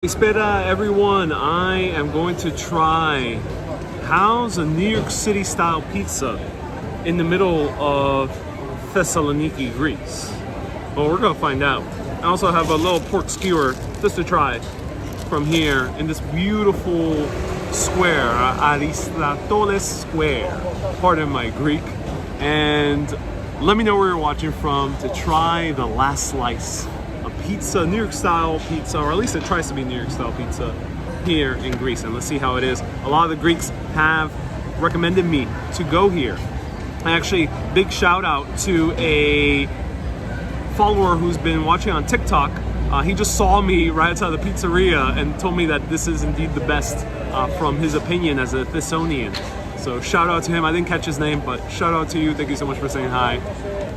Espera everyone, I am going to try how's a New York City style pizza in the middle of Thessaloniki, Greece. Well, we're gonna find out. I also have a little pork skewer just to try from here in this beautiful square, Aristoteles Square. Pardon my Greek. And let me know where you're watching from to try the last slice of pizza, New York style pizza, or at least it tries to be New York style pizza here in Greece. And let's see how it is. A lot of the Greeks have recommended me to go here. And actually, big shout out to a follower who's been watching on TikTok. He just saw me right outside the pizzeria and told me that this is indeed the best from his opinion as a Thessalonian. So shout out to him. I didn't catch his name, but shout out to you. Thank you so much for saying hi.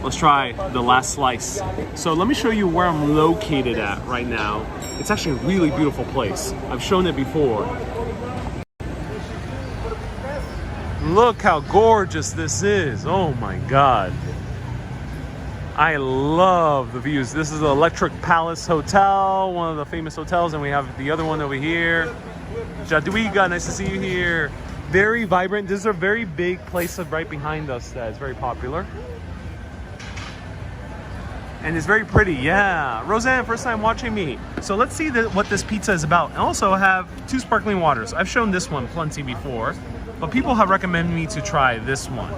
Let's try the last slice. So let me show you where I'm located at right now. It's actually a really beautiful place. I've shown it before. Look how gorgeous this is. Oh my God. I love the views. This is the Electric Palace Hotel, one of the famous hotels, and we have the other one over here. Jadwiga, nice to see you here. Very vibrant. This is a very big place right behind us that is very popular. And it's very pretty, yeah. Roseanne, first time watching me. So let's see what this pizza is about. I also have 2 sparkling waters. I've shown this one plenty before, but people have recommended me to try this one.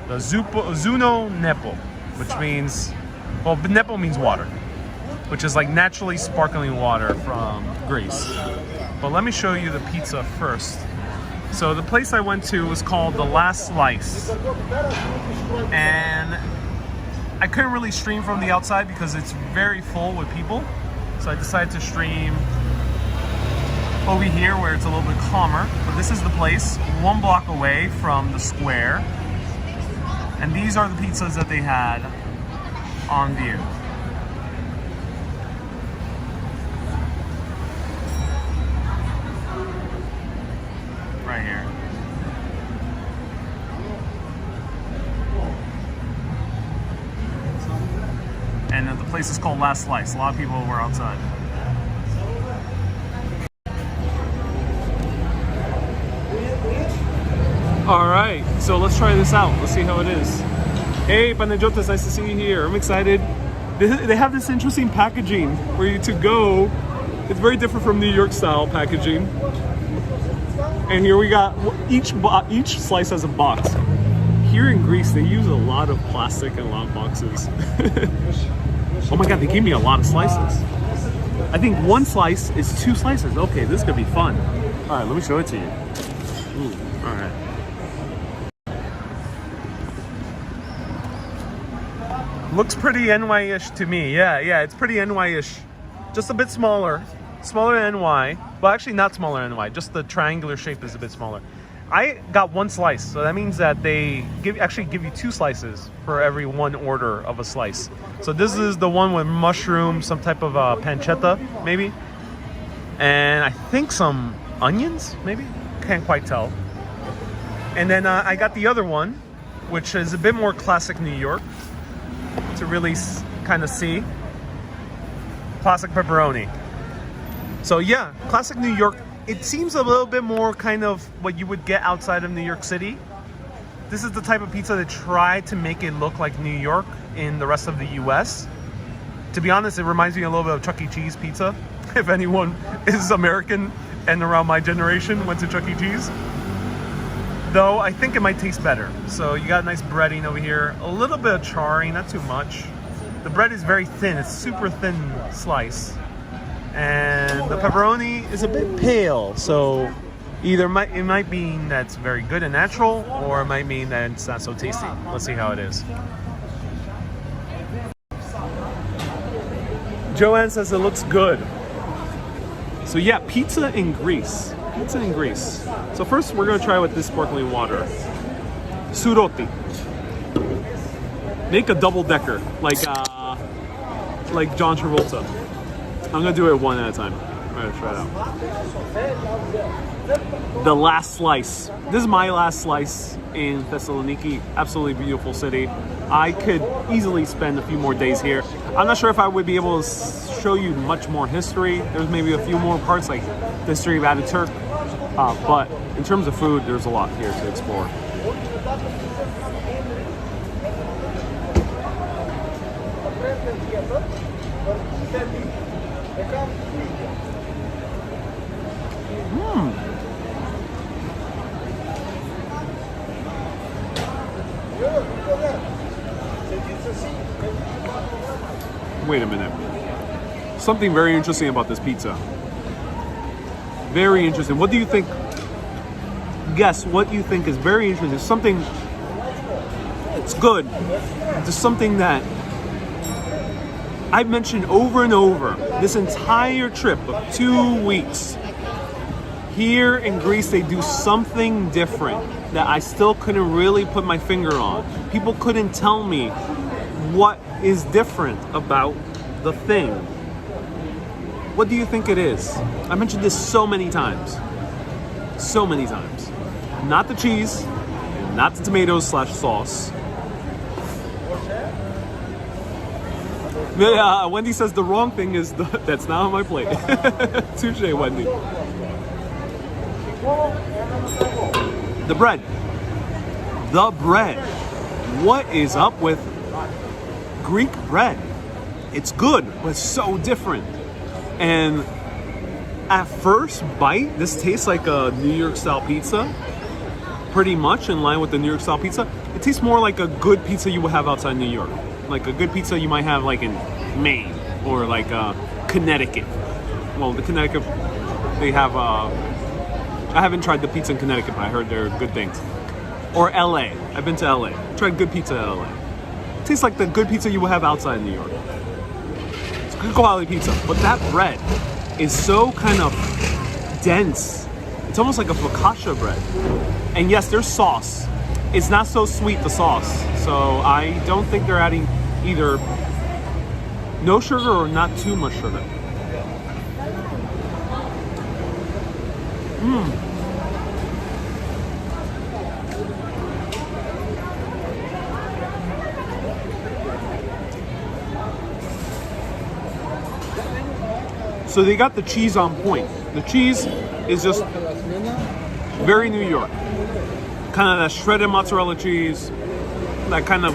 The Zuno Nepo, which means, well, Nepo means water, which is like naturally sparkling water from Greece. But let me show you the pizza first. So the place I went to was called The Last Slice. And I couldn't really stream from the outside because it's very full with people. So I decided to stream over here where it's a little bit calmer. But this is the place, 1 block away from the square. And these are the pizzas that they had on view. Right here. And the place is called Last Slice. A lot of people were outside. All right, so let's try this out. Let's see how it is. Hey, Panejotas, nice to see you here. I'm excited. They have this interesting packaging where you to go. It's very different from New York style packaging. And here we got each slice has a box. Here in Greece, they use a lot of plastic and a lot of boxes. Oh my God, they gave me a lot of slices. I think 1 slice is 2 slices. Okay, this could be fun. All right, let me show it to you. Ooh, all right. Looks pretty NY-ish to me. Yeah, it's pretty NY-ish. Just a bit smaller. Smaller than NY. Well, actually not smaller than NY. Just the triangular shape is a bit smaller. I got 1 slice, so that means that they actually give you 2 slices for every 1 order of a slice. So this is the one with mushroom, some type of pancetta, maybe. And I think some onions, maybe? Can't quite tell. And then I got the other one, which is a bit more classic New York, to really kind of see. Classic pepperoni. So yeah, classic New York. It seems a little bit more kind of what you would get outside of New York City. This is the type of pizza that tried to make it look like New York in the rest of the US. To be honest, it reminds me a little bit of Chuck E. Cheese pizza. If anyone is American and around my generation went to Chuck E. Cheese. Though I think it might taste better. So you got a nice breading over here. A little bit of charring, not too much. The bread is very thin. It's super thin slice. And the pepperoni is a bit pale, so either it might mean that's very good and natural, or it might mean that it's not so tasty. Let's see how it is. Joanne says it looks good. So yeah, pizza in Greece. Pizza in Greece. So first we're gonna try with this sparkling water. Suroti. Make a double-decker, like John Travolta. I'm gonna do it 1 at a time. Let's try it out. The last slice. This is my last slice in Thessaloniki. Absolutely beautiful city. I could easily spend a few more days here. I'm not sure if I would be able to show you much more history. There's maybe a few more parts like the history of Ataturk. But in terms of food, there's a lot here to explore. Wait a minute. Something very interesting about this pizza. Very interesting. What do you think? Guess what you think is very interesting. Something. It's good. It's something that I've mentioned over and over this entire trip of 2 weeks. Here in Greece, they do something different that I still couldn't really put my finger on. People couldn't tell me what is different about the thing. What do you think it is? I mentioned this so many times. So many times. Not the cheese, not the tomatoes / sauce. Yeah, Wendy says the wrong thing is that's not on my plate. Touche, Wendy. The bread. The bread. What is up with Greek bread? It's good, but it's so different. And at first bite, this tastes like a New York style pizza. Pretty much in line with the New York style pizza. It tastes more like a good pizza you would have outside New York. Like a good pizza you might have like in Maine or like Connecticut. Well, the Connecticut, they have, I haven't tried the pizza in Connecticut, but I heard they're good things. Or LA. I've been to LA. Tried good pizza in LA. It tastes like the good pizza you would have outside New York. It's good quality pizza. But that bread is so kind of dense. It's almost like a focaccia bread. And yes, there's sauce. It's not so sweet, the sauce. So I don't think they're adding either no sugar or not too much sugar. So they got the cheese on point. The cheese is just very New York. Kind of that shredded mozzarella cheese that kind of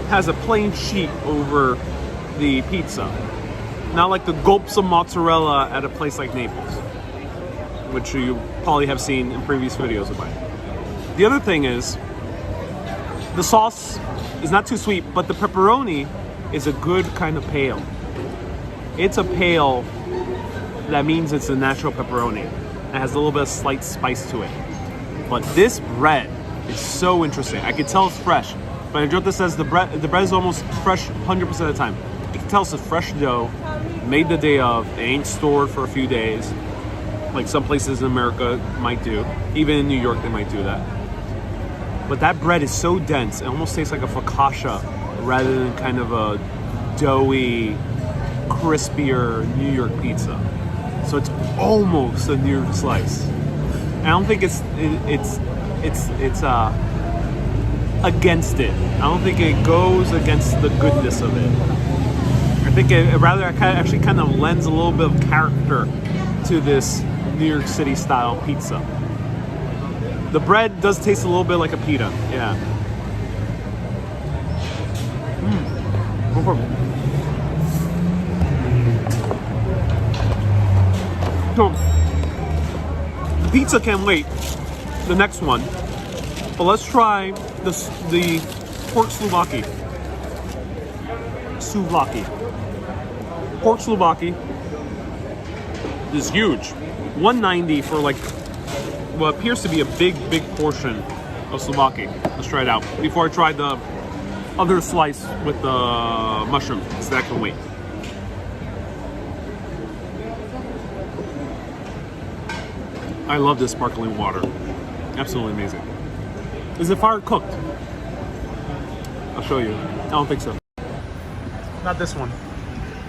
has a plain sheet over the pizza. Not like the gulps of mozzarella at a place like Naples, which you probably have seen in previous videos of mine. The other thing is, the sauce is not too sweet, but the pepperoni is a good kind of pale. It's a pale that means it's a natural pepperoni. It has a little bit of slight spice to it. But this bread is so interesting. I can tell it's fresh. But Androta says the bread is almost fresh 100% of the time. You can tell it's a fresh dough, made the day of. It ain't stored for a few days, like some places in America might do. Even in New York, they might do that. But that bread is so dense, it almost tastes like a focaccia rather than kind of a doughy, crispier New York pizza. So it's almost a New York slice. I don't think it's against it. I don't think it goes against the goodness of it. I think it rather actually kind of lends a little bit of character to this New York City style pizza. The bread does taste a little bit like a pita. Yeah. Go for it. So, the pizza can't wait. The next one. But let's try the pork souvlaki. Pork souvlaki is huge. $1.90 for like what appears to be a big portion of souvlaki. Let's try it out before I try the other slice with the mushroom, so that can wait. I love this sparkling water. Absolutely amazing. Is it fire cooked? I'll show you. I don't think so. Not this one.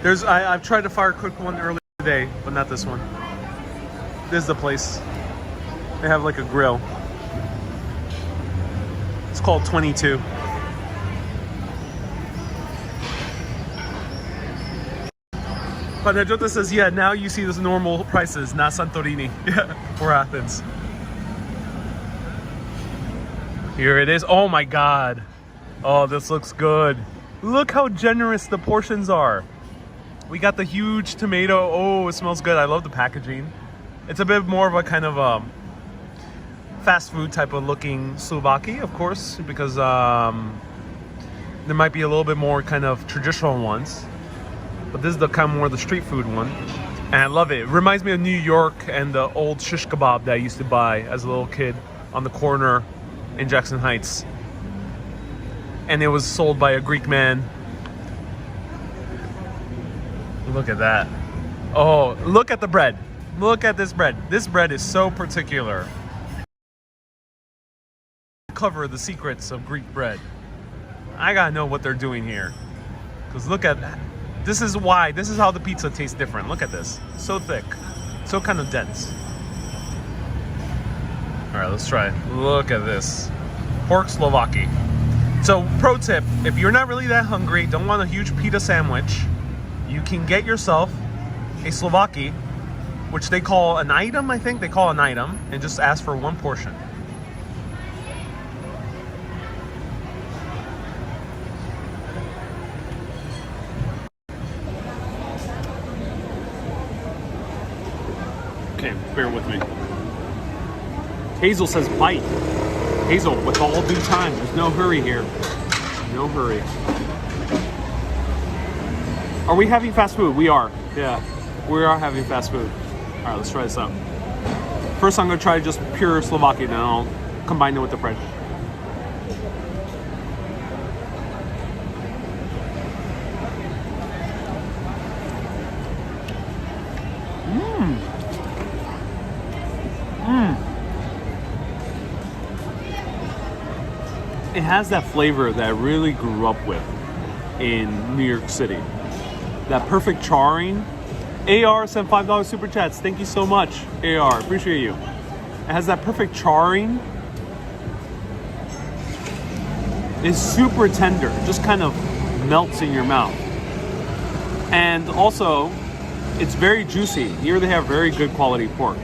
I've tried a fire cooked one earlier today, but not this one. This is the place. They have like a grill. It's called 22. Panajota says, yeah, now you see those normal prices, not Santorini. Yeah, or Athens. Here it is. Oh my God. Oh, this looks good. Look how generous the portions are. We got the huge tomato. Oh, it smells good. I love the packaging. It's a bit more of a kind of fast food type of looking souvlaki, of course, because there might be a little bit more kind of traditional ones. But this is the kind of more the street food one. And I love it. It reminds me of New York and the old shish kebab that I used to buy as a little kid on the corner in Jackson Heights. And it was sold by a Greek man. Look at that. Oh, look at the bread. Look at this bread. This bread is so particular. Cover the secrets of Greek bread. I gotta know what they're doing here. Because look at that. This is why. This is how the pizza tastes different. Look at this. So thick. So kind of dense. Alright, let's try it. Look at this. Pork Slovaki. So, pro tip, if you're not really that hungry, don't want a huge pita sandwich, you can get yourself a Slovaki, which they call an item, I think. They call an item, and just ask for one portion. Okay, bear with me. Hazel says bite. Hazel, with all due time. There's no hurry here. No hurry. Are we having fast food? We are. Yeah, we are having fast food. All right, let's try this out. First, I'm going to try just pure Slovakia, then I'll combine it with the bread. It has that flavor that I really grew up with in New York City. That perfect charring. AR sent $5 super chats. Thank you so much, AR. Appreciate you. It has that perfect charring. It's super tender. Just kind of melts in your mouth. And also, it's very juicy. Here they have very good quality pork.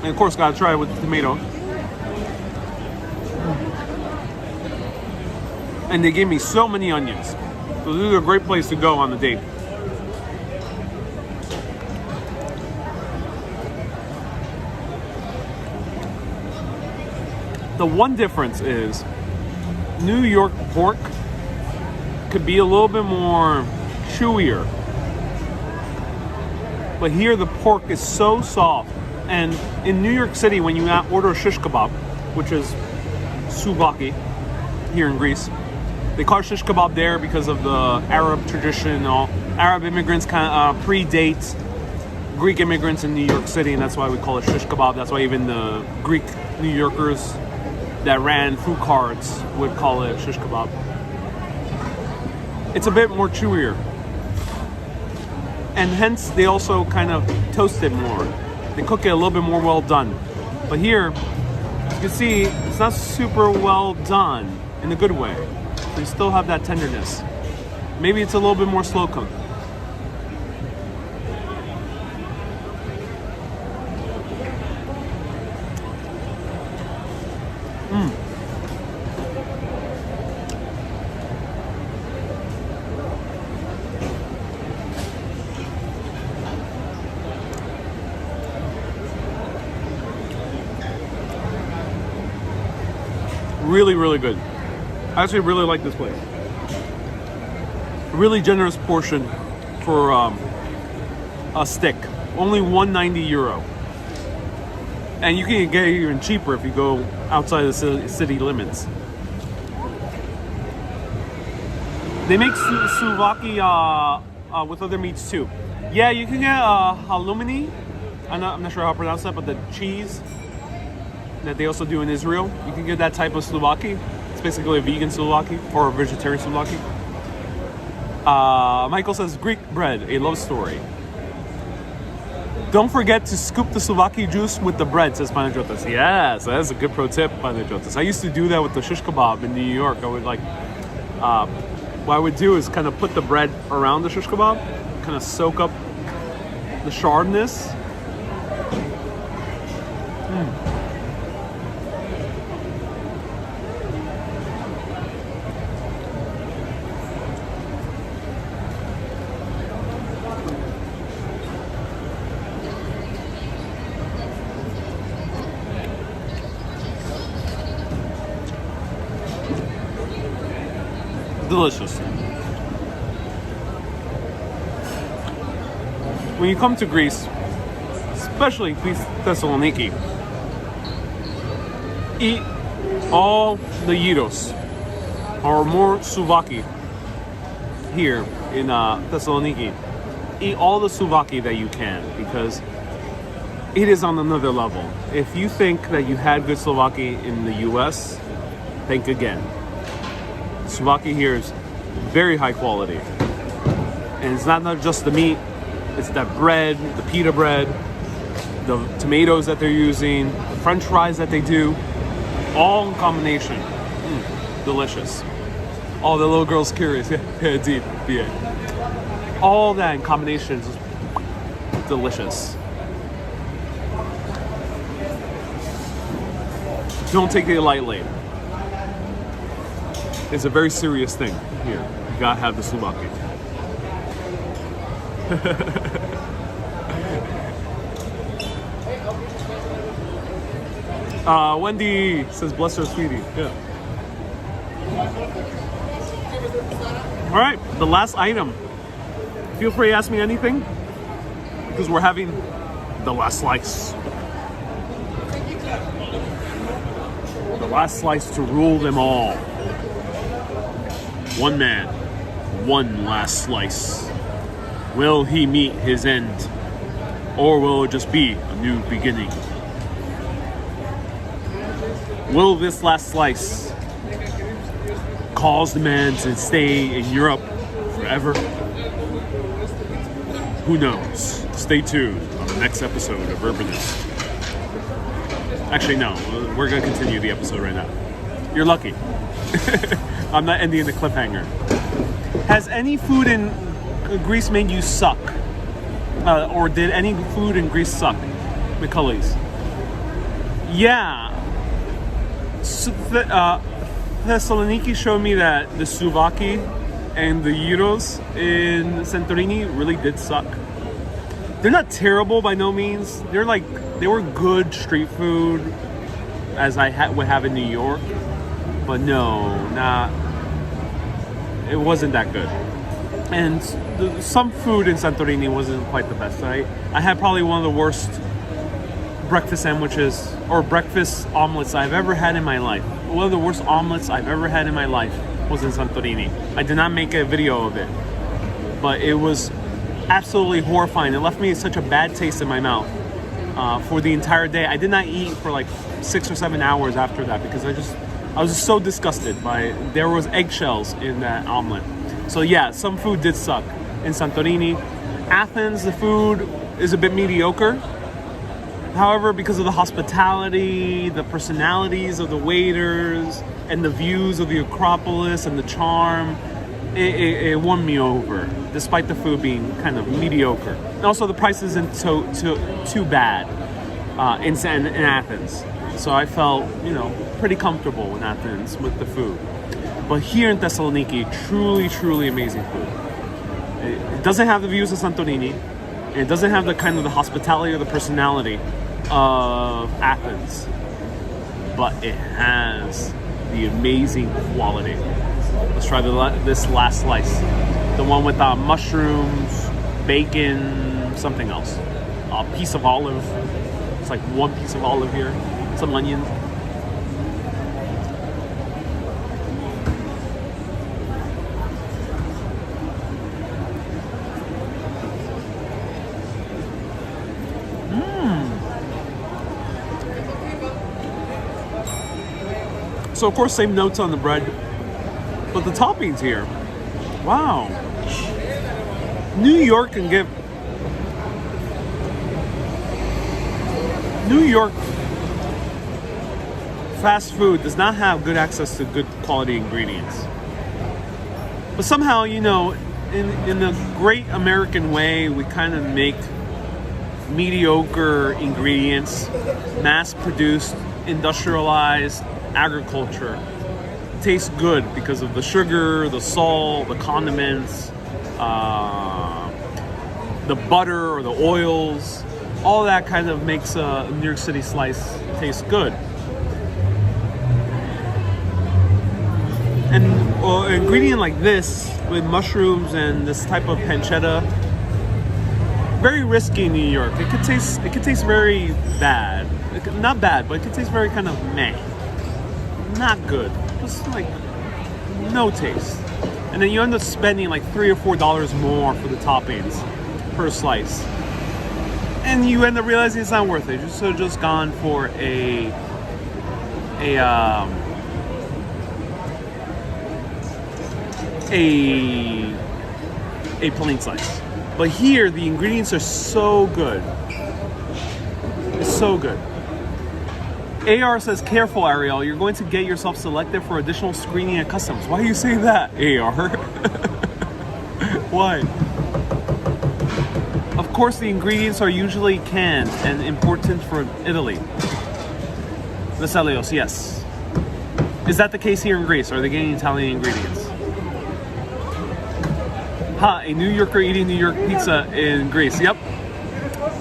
And of course, gotta try it with the tomato. And they gave me so many onions. So this is a great place to go on the date. The one difference is New York pork could be a little bit more chewier. But here the pork is so soft. And in New York City, when you order a shish kebab, which is souvlaki here in Greece, they call it shish kebab there because of the Arab tradition and all. Arab immigrants kind of predate Greek immigrants in New York City, and that's why we call it shish kebab. That's why even the Greek New Yorkers that ran food carts would call it shish kebab. It's a bit more chewier. And hence, they also kind of toast it more. They cook it a little bit more well done. But here, you can see, it's not super well done in a good way. So you still have that tenderness. Maybe it's a little bit more slow cooked. Really, really good. I actually really like this place. Really generous portion for a stick. Only €190. And you can get it even cheaper if you go outside the city limits. They make souvlaki with other meats too. Yeah, you can get halloumi. I'm not sure how to pronounce that, but the cheese. that they also do in Israel. You can get that type of souvlaki. It's basically a vegan souvlaki or a vegetarian souvlaki. Michael says, Greek bread, a love story. Don't forget to scoop the souvlaki juice with the bread, says Panajotas. Yes, that's a good pro tip, Panajotas. I used to do that with the shish kebab in New York. I would what I would do is kind of put the bread around the shish kebab, kind of soak up the sharpness. Delicious. When you come to Greece, especially Thessaloniki, eat all the gyros or more souvlaki here in Thessaloniki. Eat all the souvlaki that you can, because it is on another level. If you think that you had good souvlaki in the US, think again. Souvlaki here is very high quality. And it's not just the meat, it's that bread, the pita bread, the tomatoes that they're using, the french fries that they do, all in combination. Delicious. Oh, the little girl's curious. Yeah, deep. Yeah. All that in combination is delicious. Don't take it lightly. It's a very serious thing here. You gotta have the souvlaki. Wendy says, bless her, sweetie. Yeah. All right, the last item. Feel free to ask me anything, because we're having the last slice. The last slice to rule them all. One man, one last slice. Will he meet his end, or will it just be a new beginning? Will this last slice cause the man to stay in Europe forever? Who knows? Stay tuned on the next episode of Urbanist. Actually, no, we're going to continue the episode right now. You're lucky. I'm not ending the cliffhanger. Has any food in Greece made you suck? Or did any food in Greece suck? McCulley's. Yeah. Thessaloniki showed me that the souvlaki and the gyros in Santorini really did suck. They're not terrible by no means. They were good street food, as I would have in New York. But no, it wasn't that good. And some food in Santorini wasn't quite the best. I had probably one of the worst breakfast sandwiches or breakfast omelets I've ever had in my life. One of the worst omelets I've ever had in my life was in Santorini. I did not make a video of it, but it was absolutely horrifying. It left me such a bad taste in my mouth for the entire day. I did not eat for like 6 or 7 hours after that, because I was just so disgusted by there was eggshells in that omelet. So yeah, some food did suck in Santorini. Athens, the food is a bit mediocre. However, because of the hospitality, the personalities of the waiters, and the views of the Acropolis and the charm, it won me over, despite the food being kind of mediocre. And also the price isn't too bad in Athens. So I felt, pretty comfortable in Athens with the food. But here in Thessaloniki, truly, truly amazing food. It doesn't have the views of Santorini. It doesn't have the kind of the hospitality or the personality of Athens. But it has the amazing quality. Let's try this last slice. The one with mushrooms, bacon, something else. A piece of olive. It's like one piece of olive here. Some onions. So of course, same notes on the bread, but the toppings here, wow. New York fast food does not have good access to good quality ingredients. But somehow, you know, in a great American way, we kind of make mediocre ingredients, mass-produced, industrialized agriculture taste good because of the sugar, the salt, the condiments, the butter or the oils. All that kind of makes a New York City slice taste good. And an ingredient like this with mushrooms and this type of pancetta, very risky in New York. It could taste very bad. Not bad, but it could taste very kind of meh. Not good. Just like no taste. And then you end up spending like $3 or $4 more for the toppings per slice. And you end up realizing it's not worth it. You should have just gone for a plain slice. But here, the ingredients are so good. It's so good. AR says, careful, Ariel. You're going to get yourself selected for additional screening at customs. Why are you saying that, AR? Why? Of course, the ingredients are usually canned and imported from Italy. Veselios, yes. Is that the case here in Greece? Or are they getting Italian ingredients? Ha, a New Yorker eating New York pizza in Greece. Yep.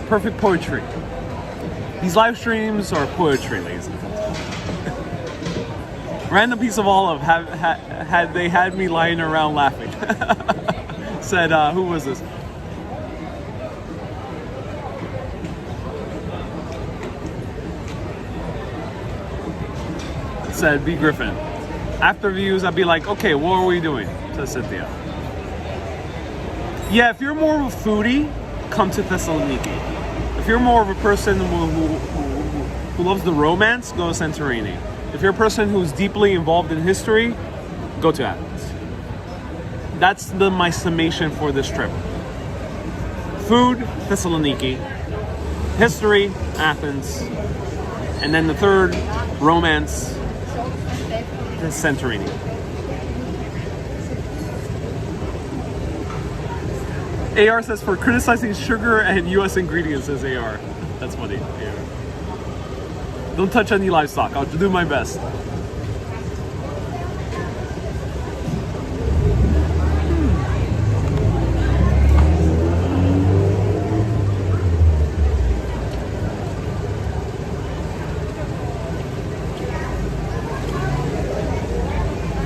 Perfect poetry. These live streams are poetry, ladies and gentlemen. Random piece of olive had they had me lying around laughing. Said, who was this? Said B. Griffin. After views, I'd be like, okay, what are we doing? Says Cynthia. Yeah, if you're more of a foodie, come to Thessaloniki. If you're more of a person who loves the romance, go to Santorini. If you're a person who's deeply involved in history, go to Athens. That's my summation for this trip. Food, Thessaloniki. History, Athens. And then the third, romance, Santorini. AR says, for criticizing sugar and U.S. ingredients, says AR. That's funny. AR. Don't touch any livestock. I'll do my best.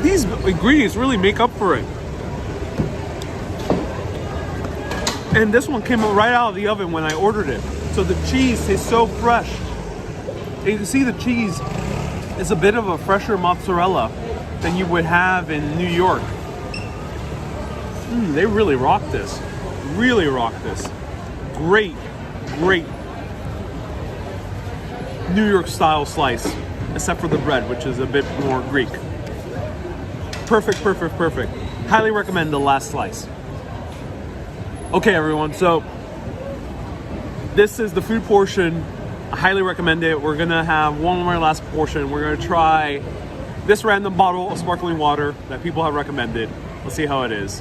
These ingredients really make up for it. And this one came right out of the oven when I ordered it. So the cheese tastes so fresh. And you can see the cheese is a bit of a fresher mozzarella than you would have in New York. They really rock this. Really rock this. Great, great New York style slice. Except for the bread, which is a bit more Greek. Perfect, perfect, perfect. Highly recommend the last slice. Okay, everyone, so this is the food portion. I highly recommend it. We're gonna have one more last portion. We're gonna try this random bottle of sparkling water that people have recommended. Let's see how it is.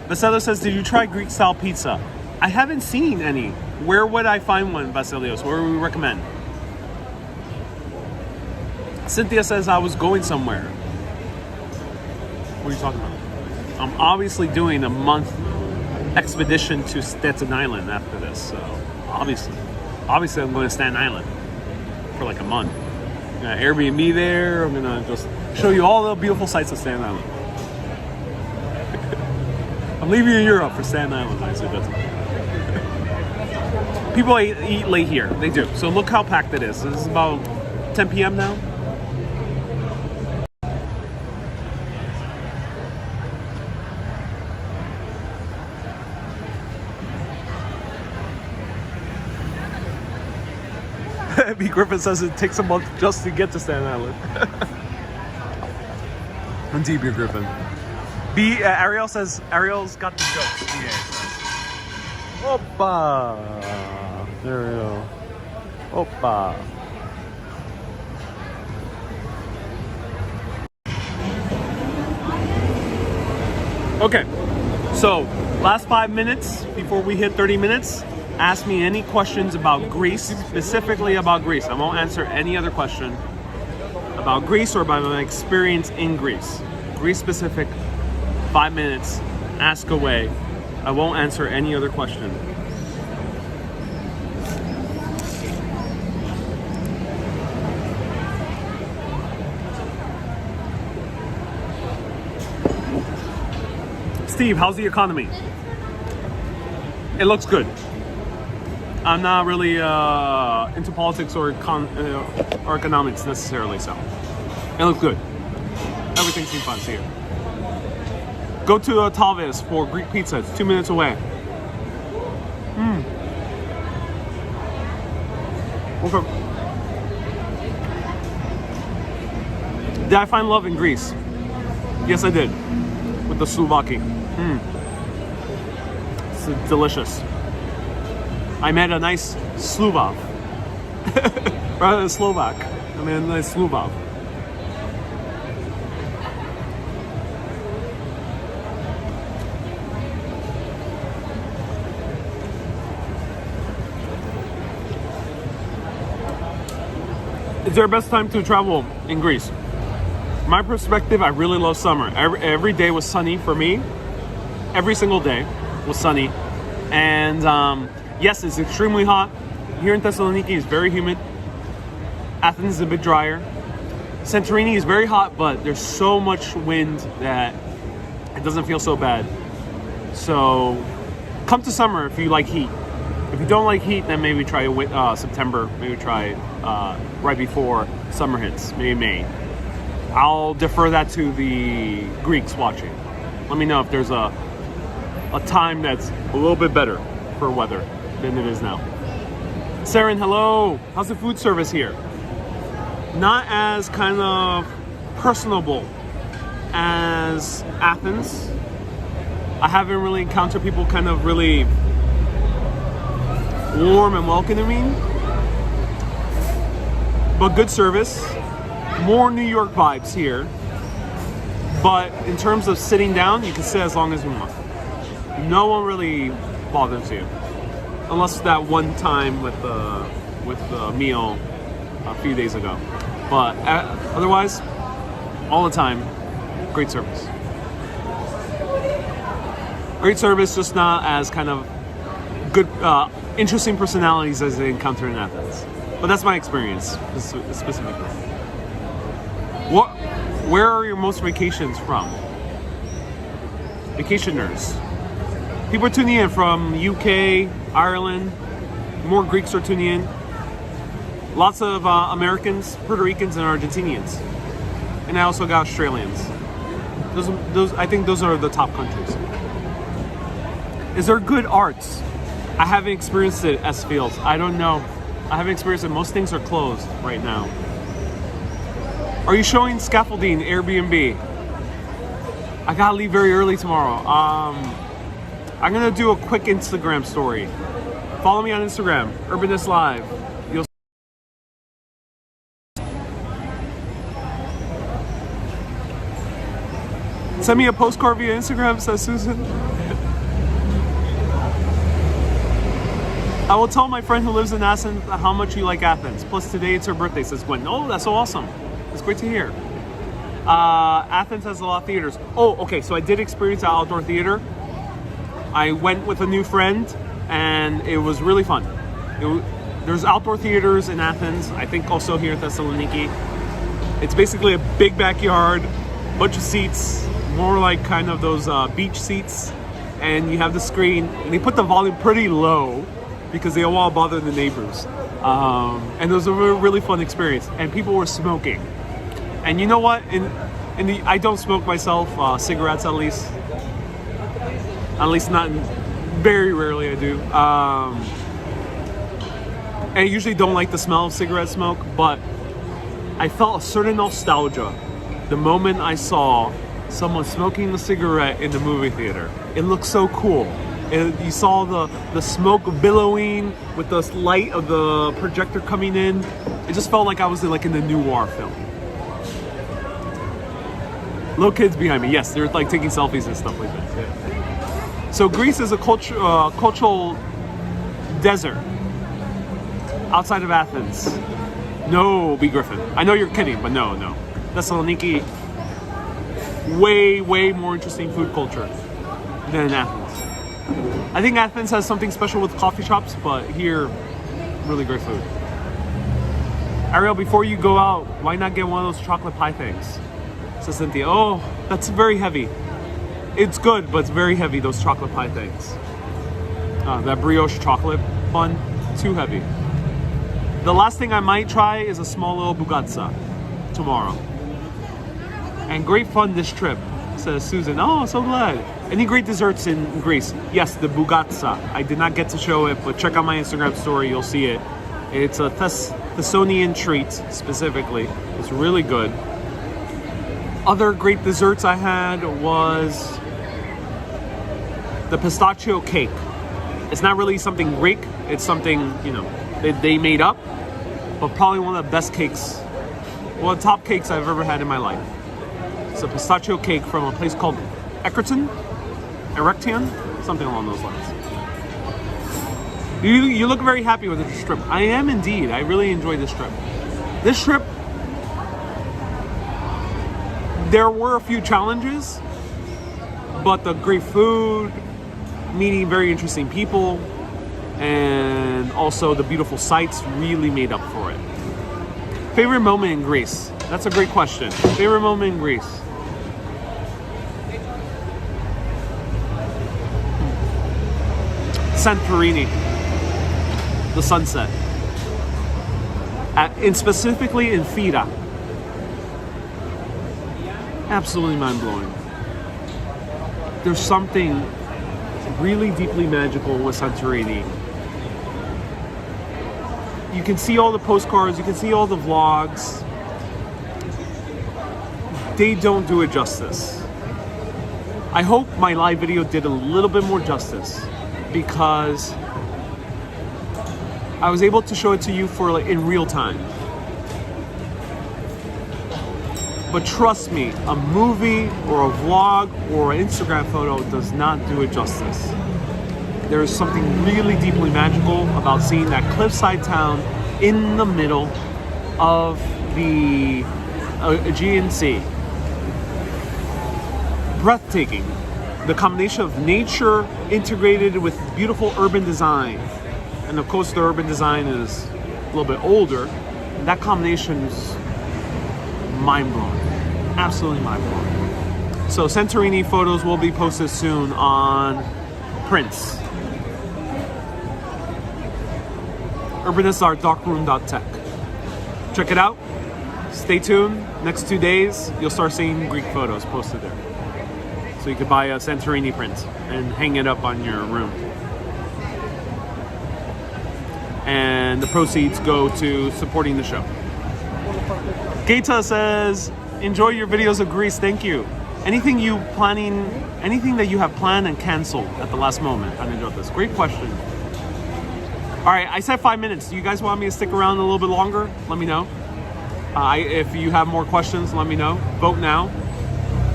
Vasilios says, did you try Greek style pizza? I haven't seen any. Where would I find one, Vasilios? Where would we recommend? Cynthia says I was going somewhere. What are you talking about? I'm obviously doing a month expedition to Staten Island after this, so obviously I'm going to Staten Island for like a month. I'm gonna Airbnb there. I'm gonna just show you all the beautiful sights of Staten Island. I'm leaving in Europe for Staten Island, ladies and gentlemen. People eat late here, they do. So look how packed it is. This is about 10 p.m. now. B. Griffin says it takes a month just to get to Staten Island. And DB Griffin. Ariel says, Ariel's got the jokes. BA says. Opa! There we go. Opa! Okay, so last 5 minutes before we hit 30 minutes. Ask me any questions about Greece, specifically about Greece. I won't answer any other question about Greece or about my experience in Greece. Greece specific, 5 minutes, ask away. I won't answer any other question. Steve, how's the economy? It looks good. I'm not really into politics or economics necessarily, so it looks good. Everything seems fun here. Go to Talvis for Greek pizza. It's 2 minutes away. Okay. Did I find love in Greece? Yes, I did. With the souvlaki. It's delicious. I met a nice Slovak. Rather than Slovak. I met a nice Slovak. Is there a best time to travel in Greece? My perspective, I really love summer. Every day was sunny for me. Every single day was sunny. And yes, it's extremely hot. Here in Thessaloniki, it's very humid. Athens is a bit drier. Santorini is very hot, but there's so much wind that it doesn't feel so bad. So come to summer if you like heat. If you don't like heat, then maybe try September. Maybe try right before summer hits, maybe May. I'll defer that to the Greeks watching. Let me know if there's a time that's a little bit better for weather than it is now. Saren, hello. How's the food service here? Not as kind of personable as Athens. I haven't really encountered people kind of really warm and welcoming, but good service. More New York vibes here, but in terms of sitting down, you can sit as long as you want. No one really bothers you, unless that one time with the meal a few days ago. But otherwise, all the time, great service. Great service, just not as kind of good, interesting personalities as they encounter in Athens. But that's my experience specifically. Where are your most vacations from? Vacationers. People are tuning in from UK, Ireland. More Greeks are tuning in. Lots of Americans, Puerto Ricans, and Argentinians. And I also got Australians. I think those are the top countries. Is there good arts? I haven't experienced it as fields. I don't know. I haven't experienced it. Most things are closed right now. Are you showing scaffolding Airbnb? I gotta leave very early tomorrow. I'm gonna do a quick Instagram story. Follow me on Instagram, Urbanist Live. You'll send me a postcard via Instagram, says Susan. I will tell my friend who lives in Athens how much you like Athens. Plus today it's her birthday, says Gwen. Oh, that's so awesome. It's great to hear. Athens has a lot of theaters. Oh, okay, so I did experience outdoor theater. I went with a new friend, and it was really fun. There's outdoor theaters in Athens, I think also here in Thessaloniki. It's basically a big backyard, bunch of seats, more like kind of those beach seats, and you have the screen, and they put the volume pretty low because they don't want to bother the neighbors. And it was a really fun experience, and people were smoking. And you know what? I don't smoke myself, cigarettes at least not, very rarely I do. And I usually don't like the smell of cigarette smoke, but I felt a certain nostalgia the moment I saw someone smoking a cigarette in the movie theater. It looked so cool. You saw the smoke billowing with the light of the projector coming in. It just felt like I was in the noir film. Little kids behind me, yes, they're like taking selfies and stuff like that. Yeah. So Greece is a cultural desert outside of Athens. No, B. Griffin. I know you're kidding, but no. Thessaloniki, way more interesting food culture than Athens. I think Athens has something special with coffee shops, but here, really great food. Ariel, before you go out, why not get one of those chocolate pie things? Says Cynthia. Oh, that's very heavy. It's good, but it's very heavy, those chocolate pie things. That brioche chocolate bun, too heavy. The last thing I might try is a small little bugazza tomorrow. And great fun this trip, says Susan. Oh, so glad. Any great desserts in Greece? Yes, the bugazza. I did not get to show it, but check out my Instagram story, you'll see it. It's a Thessalian treat, specifically. It's really good. Other great desserts I had was the pistachio cake. It's not really something Greek, it's something, they made up, but probably one of the best cakes, one of the top cakes I've ever had in my life. It's a pistachio cake from a place called Erection, something along those lines. You look very happy with this trip. I am indeed. I really enjoyed this trip. This trip, there were a few challenges, but the great food, meeting very interesting people, and also the beautiful sights really made up for it. Favorite moment in Greece? That's a great question. Favorite moment in Greece? Santorini, the sunset, specifically in Fira. Absolutely mind-blowing. There's something really deeply magical with Santorini. You can see all the postcards, you can see all the vlogs. They don't do it justice. I hope my live video did a little bit more justice, because I was able to show it to you in real time. But trust me, a movie or a vlog or an Instagram photo does not do it justice. There is something really deeply magical about seeing that cliffside town in the middle of the Aegean Sea. Breathtaking. The combination of nature integrated with beautiful urban design. And of course the urban design is a little bit older. And that combination is mind-blowing. Absolutely mind-blowing. So Santorini photos will be posted soon on Prince. urbanists.darkroom.tech. Check it out. Stay tuned. Next 2 days, you'll start seeing Greek photos posted there. So you could buy a Santorini print and hang it up on your room. And the proceeds go to supporting the show. Gaeta says, enjoy your videos of Greece, thank you. Anything that you have planned and canceled at the last moment? I enjoyed this. Great question. All right, I said 5 minutes. Do you guys want me to stick around a little bit longer? Let me know. If you have more questions, let me know. Vote now.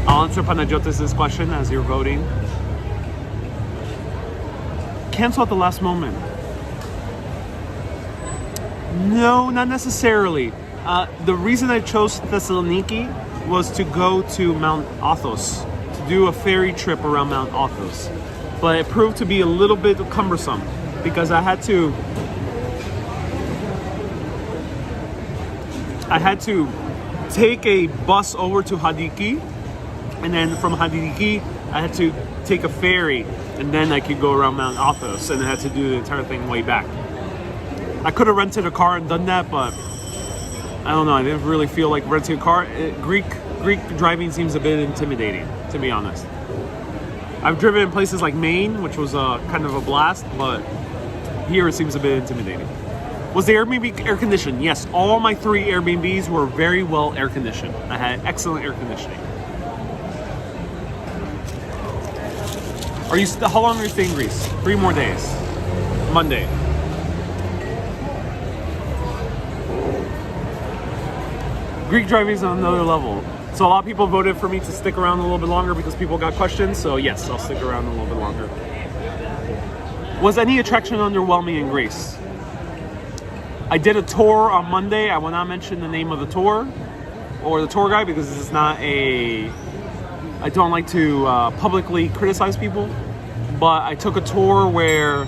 I'll answer Panagiotis' question as you're voting. Cancel at the last moment. No, not necessarily. The reason I chose Thessaloniki was to go to Mount Athos, to do a ferry trip around Mount Athos. But it proved to be a little bit cumbersome because I had to take a bus over to Hadiki, and then from Hadiki I had to take a ferry, and then I could go around Mount Athos, and I had to do the entire thing way back. I could have rented a car and done that, but I don't know, I didn't really feel like renting a car. Greek driving seems a bit intimidating, to be honest. I've driven in places like Maine, which was kind of a blast, but here it seems a bit intimidating. Was the Airbnb air conditioned? Yes, all my 3 Airbnbs were very well air conditioned. I had excellent air conditioning. How long are you staying in Greece? 3 more days. Monday. Greek driving is on another level. So a lot of people voted for me to stick around a little bit longer because people got questions. So yes, I'll stick around a little bit longer. Was any attraction underwhelming in Greece? I did a tour on Monday. I will not mention the name of the tour or the tour guide because this is not a... I don't like to publicly criticize people. But I took a tour where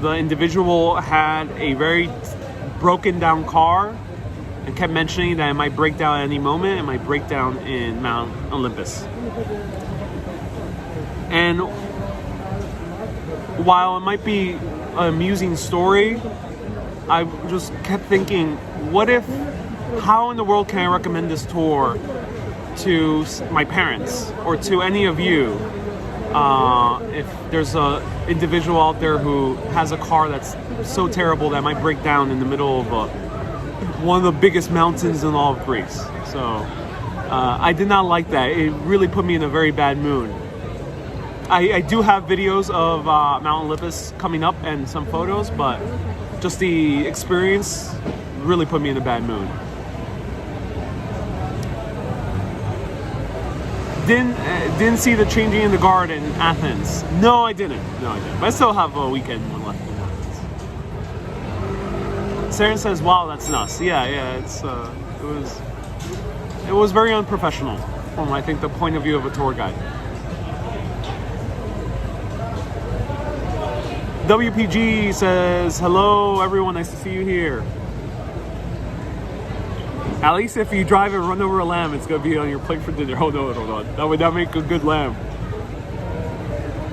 the individual had a very broken down car and kept mentioning that it might break down at any moment. It might break down in Mount Olympus. And while it might be an amusing story, I just kept thinking, how in the world can I recommend this tour to my parents or to any of you? If there's an individual out there who has a car that's so terrible that might break down in the middle of one of the biggest mountains in all of Greece. So I did not like that. It really put me in a very bad mood. I do have videos of Mount Olympus coming up and some photos, but just the experience really put me in a bad mood. Didn't see the changing in the guard in Athens. No, I didn't. But I still have a weekend left in Athens. Saren says, "Wow, that's nuts." Yeah. It was very unprofessional from, I think, the point of view of a tour guide. WPG says, "Hello, everyone. Nice to see you here." At least if you drive and run over a lamb, it's going to be on your plate for dinner. Hold on. That would not make a good lamb.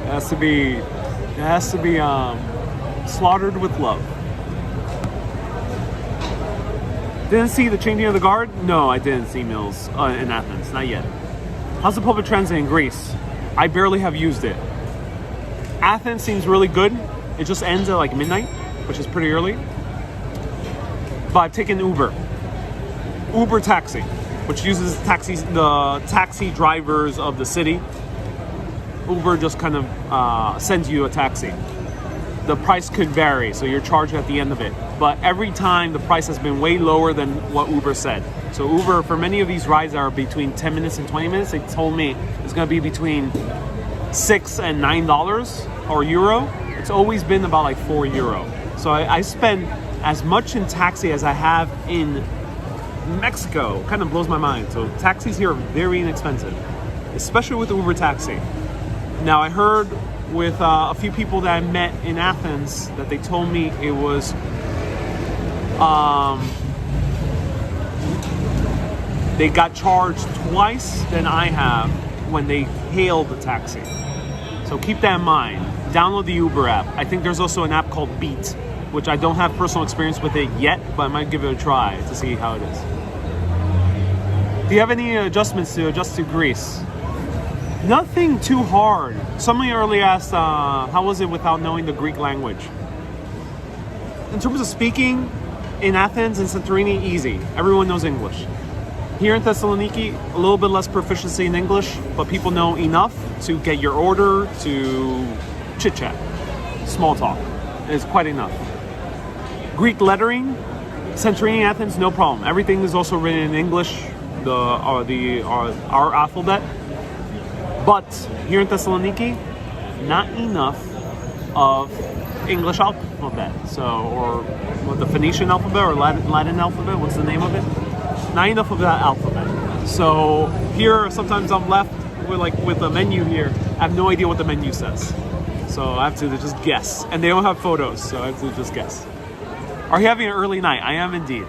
It has to be slaughtered with love. Didn't see the changing of the guard? No, I didn't see meals in Athens. Not yet. How's the public transit in Greece? I barely have used it. Athens seems really good. It just ends at like midnight, which is pretty early. But I've taken Uber taxi, which uses the taxi drivers of the city. Uber just kind of sends you a taxi. The price could vary, so you're charged at the end of it. But every time the price has been way lower than what Uber said. So Uber, for many of these rides that are between 10 minutes and 20 minutes, they told me it's going to be between $6 and $9 or euro. It's always been about like €4. So I spend as much in taxi as I have in Mexico. Kind of blows my mind. So taxis here are very inexpensive, especially with Uber taxi. Now I heard with a few people that I met in Athens that they told me it was they got charged twice than I have when they hailed the taxi. So keep that in mind. Download the Uber app. I think there's also an app called Beat, which I don't have personal experience with it yet, but I might give it a try to see how it is. Do you have any adjustments to adjust to Greece? Nothing too hard. Somebody earlier asked, how was it without knowing the Greek language? In terms of speaking, in Athens and Santorini, easy. Everyone knows English. Here in Thessaloniki, a little bit less proficiency in English, but people know enough to get your order, to chit-chat. Small talk is quite enough. Greek lettering, Santorini, Athens, no problem. Everything is also written in English, our alphabet. But here in Thessaloniki, not enough of English alphabet. So, or the Phoenician alphabet or Latin alphabet, what's the name of it? Not enough of that alphabet. So here, sometimes I'm left with a menu here. I have no idea what the menu says. So I have to just guess. And they don't have photos, so I have to just guess. Are you having an early night? I am indeed.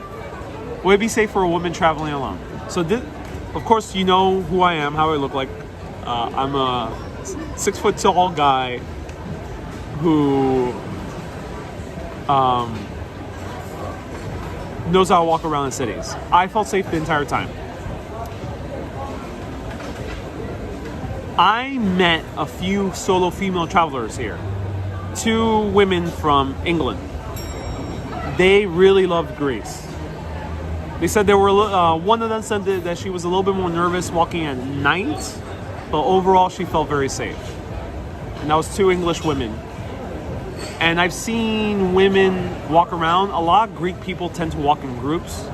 Would it be safe for a woman traveling alone? So of course, you know who I am, how I look like. I'm a 6 foot tall guy who knows how to walk around in cities. I felt safe the entire time. I met a few solo female travelers here. 2 women from England. they really loved Greece. They said there were one of them said that she was a little bit more nervous walking at night, but overall she felt very safe. And that was 2 English women. And I've seen women walk around. A lot of Greek people tend to walk in groups,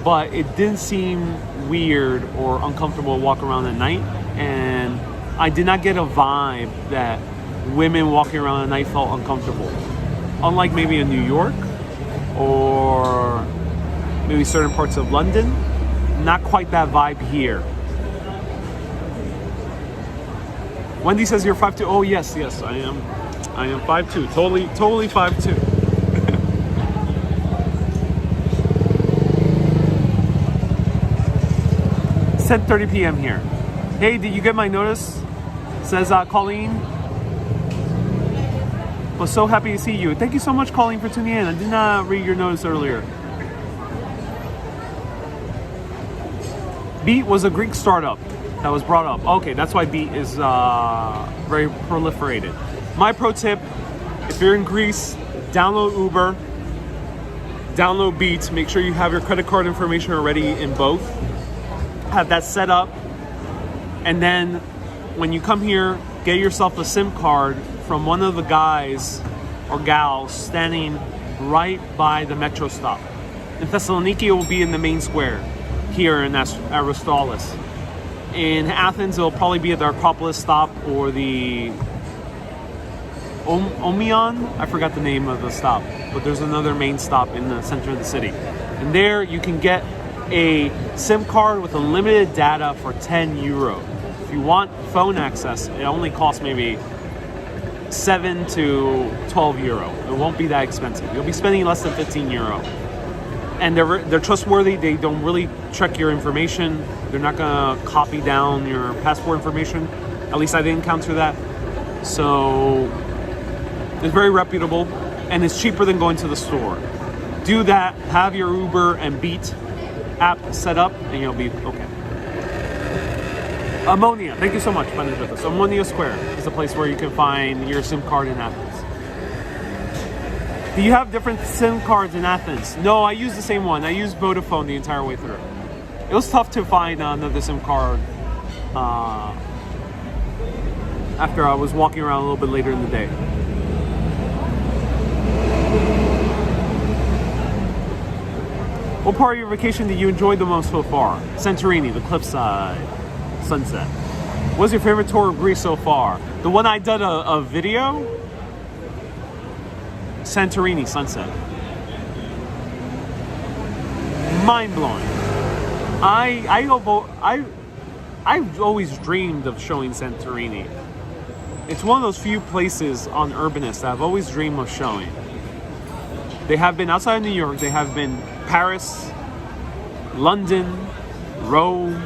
but it didn't seem weird or uncomfortable to walk around at night. And I did not get a vibe that women walking around at night felt uncomfortable. Unlike maybe in New York or maybe certain parts of London, not quite that vibe here. Wendy says you're 5'2". Oh yes, I am. I am 5'2". Totally 5'2". 10:30 p.m. here. Hey, did you get my notice? Says Colleen. Was so happy to see you. Thank you so much, Colleen, for tuning in. I did not read your notice earlier. Beat was a Greek startup that was brought up. Okay, that's why Beat is very proliferated. My pro tip, if you're in Greece, download Uber, download Beat, make sure you have your credit card information already in both. Have that set up, and then when you come here, get yourself a SIM card from one of the guys or gals standing right by the metro stop. In Thessaloniki, it will be in the main square here in Aristotelis. In Athens, it'll probably be at the Acropolis stop or the Omion. I forgot the name of the stop, but there's another main stop in the center of the city. And there you can get a SIM card with unlimited data for 10 euro. If you want phone access, it only costs maybe 7 to 12 euro. It won't be that expensive. You'll be spending less than 15 euro. And they're trustworthy. They don't really check your information. They're not gonna copy down your passport information. At least I didn't encounter that. So it's very reputable, and it's cheaper than going to the store. Do that. Have your Uber and Beat app set up, and you'll be okay. Ammonia, thank you so much, Panagiotis. Ammonia Square is a place where you can find your SIM card in Athens. Do you have different SIM cards in Athens? No, I use the same one. I used Vodafone the entire way through. It was tough to find another SIM card after I was walking around a little bit later in the day. What part of your vacation did you enjoy the most so far? Santorini, the cliffside, sunset. What's your favorite tour of Greece so far? The one I did a video? Santorini, sunset. Mind-blowing. I've always dreamed of showing Santorini. It's one of those few places on Urbanist that I've always dreamed of showing. They have been outside of New York. They have been Paris, London, Rome,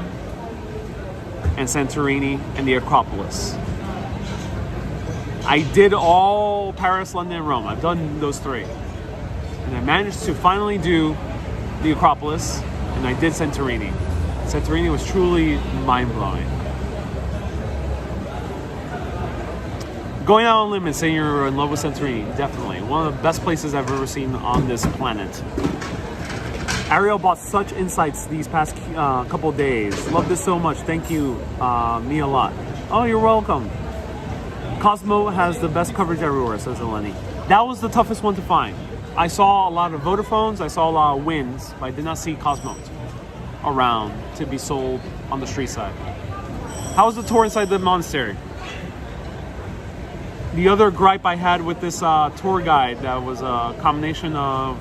and Santorini, and the Acropolis. I did all Paris, London, and Rome. I've done those 3. And I managed to finally do the Acropolis, and I did Santorini. Santorini was truly mind-blowing. Going out on a limb and saying you're in love with Santorini, definitely. One of the best places I've ever seen on this planet. Ariel bought such insights these past couple days. Love this so much. Thank you, me a lot. Oh, you're welcome. Cosmo has the best coverage everywhere, says Eleni. That was the toughest one to find. I saw a lot of Vodafones, I saw a lot of Wins, but I did not see Cosmos around to be sold on the street side. How was the tour inside the monastery? The other gripe I had with this tour guide that was a combination of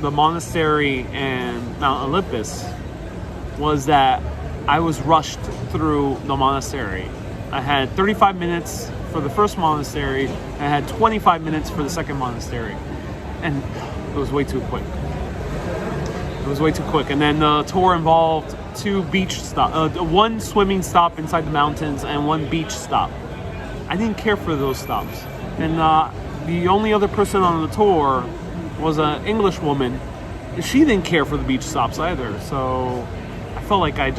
the monastery and Mount Olympus was that I was rushed through the monastery. I had 35 minutes for the first monastery, and I had 25 minutes for the second monastery. And it was way too quick. It was way too quick. And then the tour involved 2 beach stops, 1 swimming stop inside the mountains and 1 beach stop. I didn't care for those stops. And the only other person on the tour was an English woman. She didn't care for the beach stops either. So I felt like I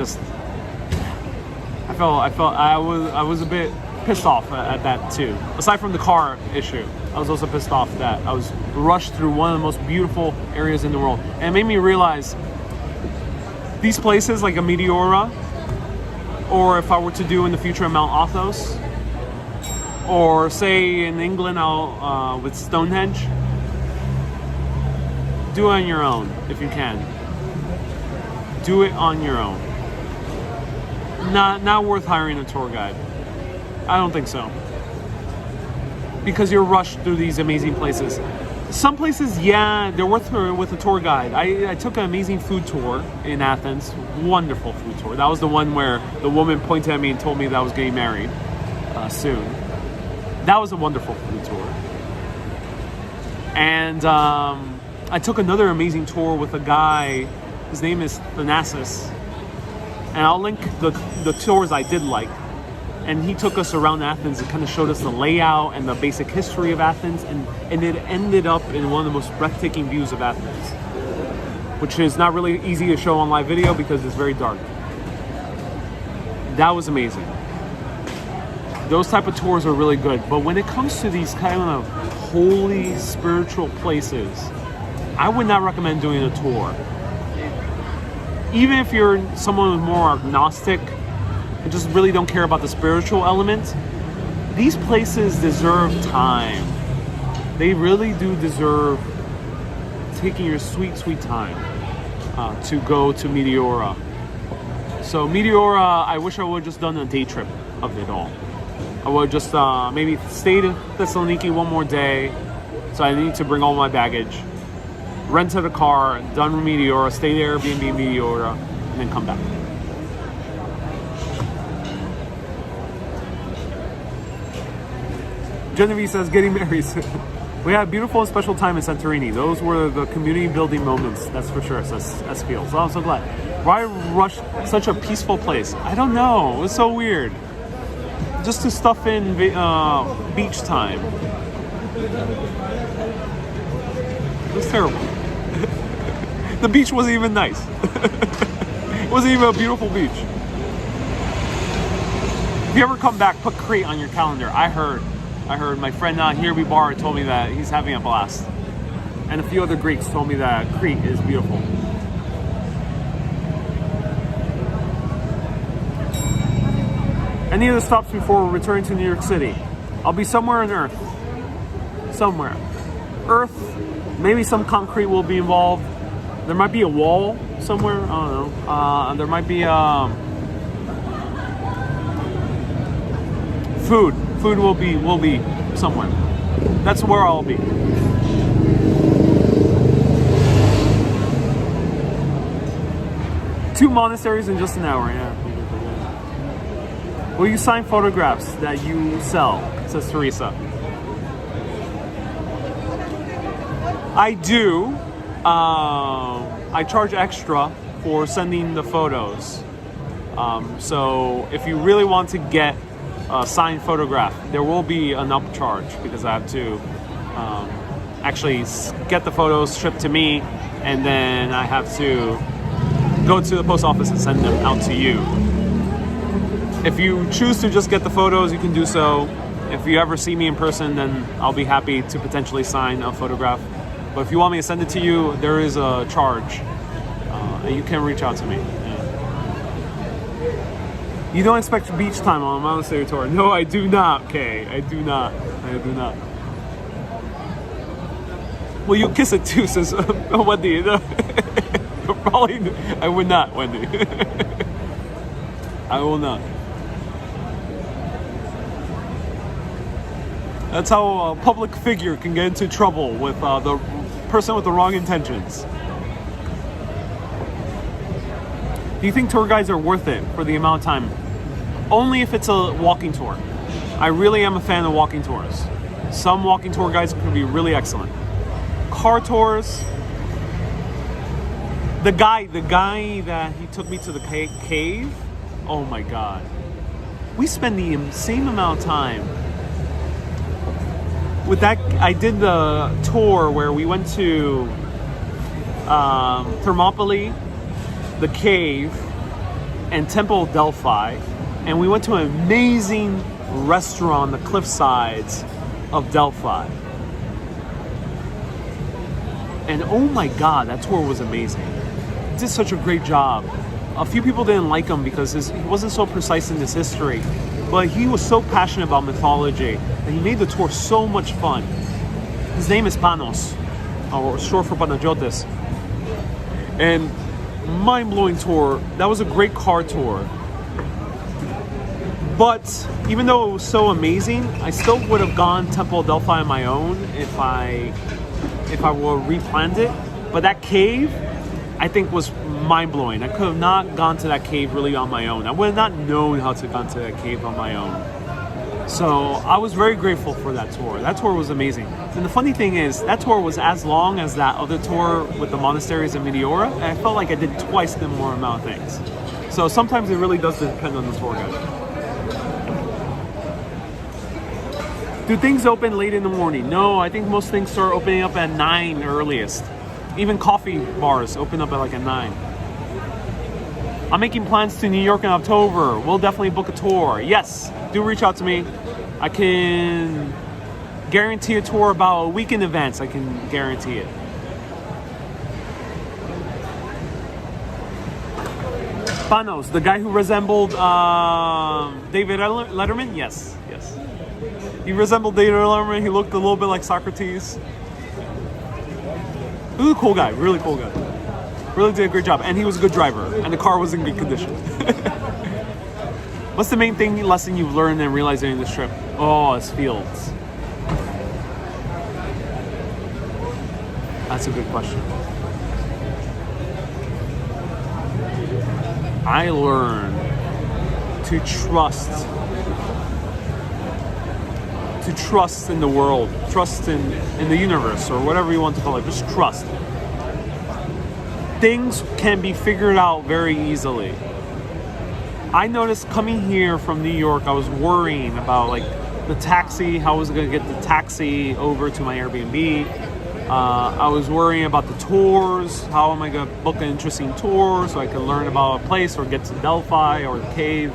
was a bit pissed off at that too. Aside from the car issue, I was also pissed off that I was rushed through one of the most beautiful areas in the world. And it made me realize these places like a Meteora, or if I were to do in the future Mount Athos, or say in England with Stonehenge, do it on your own if you can. Do it on your own. Not worth hiring a tour guide. I don't think so. Because you're rushed through these amazing places. Some places, yeah, they're worth it with a tour guide. I took an amazing food tour in Athens. Wonderful food tour. That was the one where the woman pointed at me and told me that I was getting married soon. That was a wonderful food tour. And I took another amazing tour with a guy. His name is Thanasis. And I'll link the tours I did like. And he took us around Athens and kind of showed us the layout and the basic history of Athens. And it ended up in one of the most breathtaking views of Athens, which is not really easy to show on live video because it's very dark. That was amazing. Those type of tours are really good. But when it comes to these kind of holy, spiritual places, I would not recommend doing a tour. Even if you're someone who's more agnostic and just really don't care about the spiritual element, these places deserve time. They really do deserve taking your sweet, sweet time to go to Meteora. So Meteora, I wish I would have just done a day trip of it all. I would have just maybe stayed in Thessaloniki one more day, so I need to bring all my baggage, rented a car, done Meteora, stay there, Airbnb Meteora, and then come back. Genevieve says, getting married. We had a beautiful and special time in Santorini. Those were the community building moments, that's for sure, says Espiel. So I'm so glad. Why rush such a peaceful place? I don't know. It was so weird. Just to stuff in beach time. It was terrible. The beach wasn't even nice. It wasn't even a beautiful beach. If you ever come back, put Crete on your calendar. I heard my friend here we bar told me that he's having a blast. And a few other Greeks told me that Crete is beautiful. Any of the stops before we're returning to New York City? I'll be somewhere on Earth. Somewhere. Earth, maybe some concrete will be involved. There might be a wall somewhere, I don't know. There might be food. Food will be somewhere. That's where I'll be. Two monasteries in just an hour, yeah. Will you sign photographs that you sell? Says Teresa. I do. I charge extra for sending the photos. So if you really want to get a signed photograph, there will be an upcharge because I have to actually get the photos shipped to me, and then I have to go to the post office and send them out to you. If you choose to just get the photos, you can do so. If you ever see me in person, then I'll be happy to potentially sign a photograph. But if you want me to send it to you, there is a charge. And you can reach out to me. Yeah. You don't expect beach time on a monastery tour. No, I do not, Kay. I do not. Well, you kiss it too, says Wendy. Probably, I would not, Wendy. I will not. That's how a public figure can get into trouble with the person with the wrong intentions. Do you think tour guides are worth it for the amount of time? Only if it's a walking tour. I really am a fan of walking tours. Some walking tour guides can be really excellent. Car tours. The guy that he took me to the cave. Oh my God. We spend the same amount of time. With that, I did the tour where we went to Thermopylae, the cave, and Temple of Delphi, and we went to an amazing restaurant on the cliff sides of Delphi. And oh my God, that tour was amazing. He did such a great job. A few people didn't like him because he wasn't so precise in his history, but he was so passionate about mythology and he made the tour so much fun. His name is Panos, or short for Panayotis. And mind-blowing tour. That was a great car tour. But even though it was so amazing, I still would have gone Temple of Delphi on my own if I were replanned it. But that cave, I think, was mind-blowing. I could have not gone to that cave really on my own. I would have not known how to go to that cave on my own. So I was very grateful for that tour. That tour was amazing. And the funny thing is, that tour was as long as that other tour with the monasteries in Meteora, and I felt like I did twice the more amount of things. So sometimes it really does depend on the tour guide. Do things open late in the morning? No, I think most things start opening up at 9 earliest. Even coffee bars open up at like at 9. I'm making plans to New York in October. We'll definitely book a tour. Yes, do reach out to me. I can guarantee a tour about a week in advance. I can guarantee it. Panos, the guy who resembled David Letterman? Yes. He resembled David Letterman. He looked a little bit like Socrates. He was a cool guy, really cool guy. Really did a great job. And he was a good driver. And the car was in good condition. What's the main lesson you've learned and realized during this trip? Oh, it's fields. That's a good question. I learned to trust in the world, trust in the universe, or whatever you want to call it. Just trust. Things can be figured out very easily. I noticed coming here from New York, I was worrying about like the taxi, how I was going to get the taxi over to my Airbnb. I was worrying about the tours. How am I going to book an interesting tour so I can learn about a place or get to Delphi or the cave?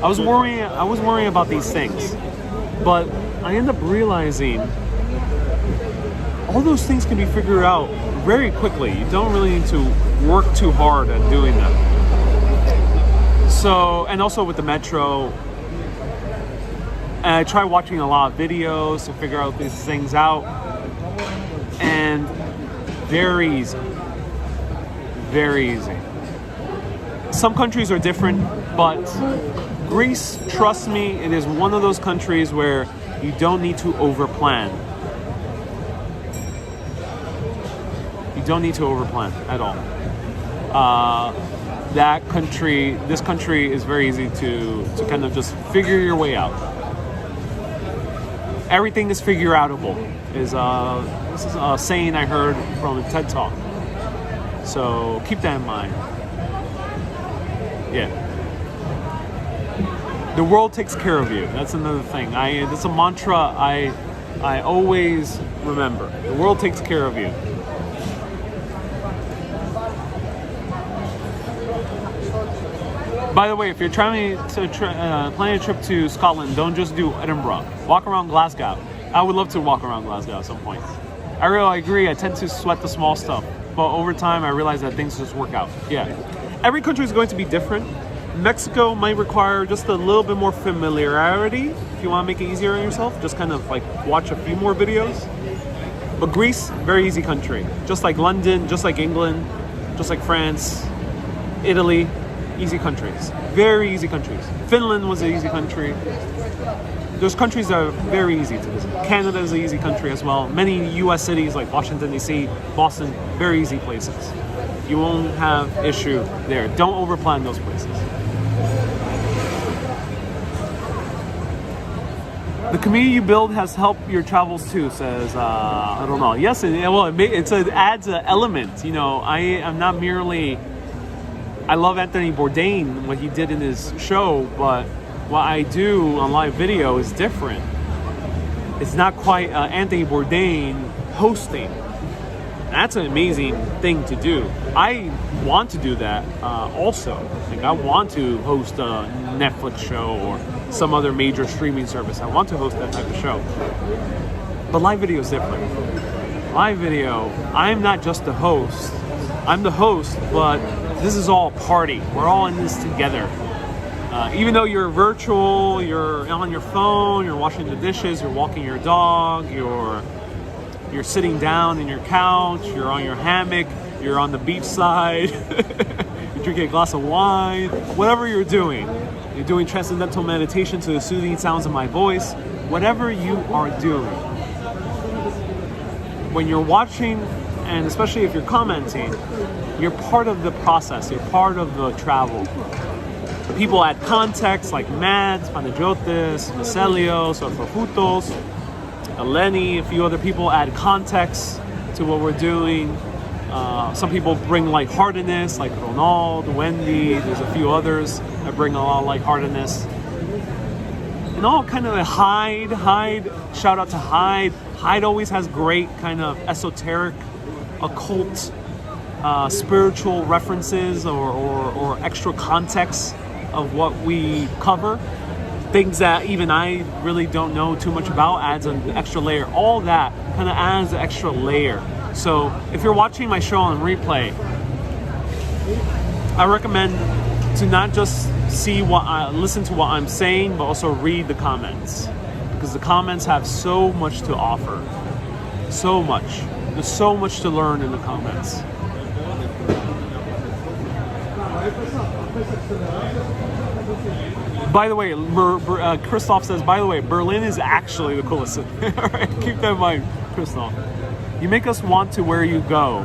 I was worrying about these things. But I end up realizing all those things can be figured out very quickly. You don't really need to work too hard at doing them. So, and also with the metro, and I try watching a lot of videos to figure out these things out. And very easy. Very easy. Some countries are different, but Greece, trust me, it is one of those countries where you don't need to overplan. You don't need to overplan at all. This country is very easy to kind of just figure your way out. Everything is figure-outable. This is a saying I heard from a TED Talk. So keep that in mind. Yeah. The world takes care of you. That's another thing. That's a mantra I always remember. The world takes care of you. By the way, if you're planning a trip to Scotland, don't just do Edinburgh. Walk around Glasgow. I would love to walk around Glasgow at some point. I really agree. I tend to sweat the small stuff, but over time, I realize that things just work out. Yeah. Every country is going to be different. Mexico might require just a little bit more familiarity. If you want to make it easier on yourself, just kind of like watch a few more videos. But Greece, very easy country. Just like London, just like England, just like France, Italy, easy countries. Very easy countries. Finland was an easy country. There's countries that are very easy to visit. Canada is an easy country as well. Many US cities like Washington, D.C., Boston, very easy places. You won't have issue there. Don't overplan those places. The community you build has helped your travels too, says, I don't know. Yes, it adds an element. You know, I am not merely... I love Anthony Bourdain, what he did in his show, but what I do on live video is different. It's not quite Anthony Bourdain hosting. That's an amazing thing to do. I want to do that also. Like I want to host a Netflix show or some other major streaming service. I want to host that type of show. But live video is different. my video, I'm not just the host. I'm the host, but this is all a party. We're all in this together. Even though you're virtual, you're on your phone, you're washing the dishes, you're walking your dog, you're sitting down in your couch, you're on your hammock, you're on the beach side, you're drinking a glass of wine, whatever you're doing transcendental meditation to the soothing sounds of my voice, whatever you are doing. When you're watching, and especially if you're commenting, you're part of the process, you're part of the travel. People add context like Mads, Panagiotis, Vaselios, or Forfutos, Eleni, a few other people add context to what we're doing. Some people bring lightheartedness, like Ronald, Wendy, there's a few others that bring a lot of lightheartedness. And all kind of Hyde, shout out to Hyde. Hyde always has great kind of esoteric, occult, spiritual references or extra context of what we cover. Things that even I really don't know too much about adds an extra layer. All that kind of adds an extra layer. So if you're watching my show on replay, I recommend to not just listen to what I'm saying, but also read the comments, because the comments have so much to offer. So much. There's so much to learn in the comments. By the way, Christoph says, by the way, Berlin is actually the coolest city. All right, keep that in mind, Christoph. You make us want to where you go,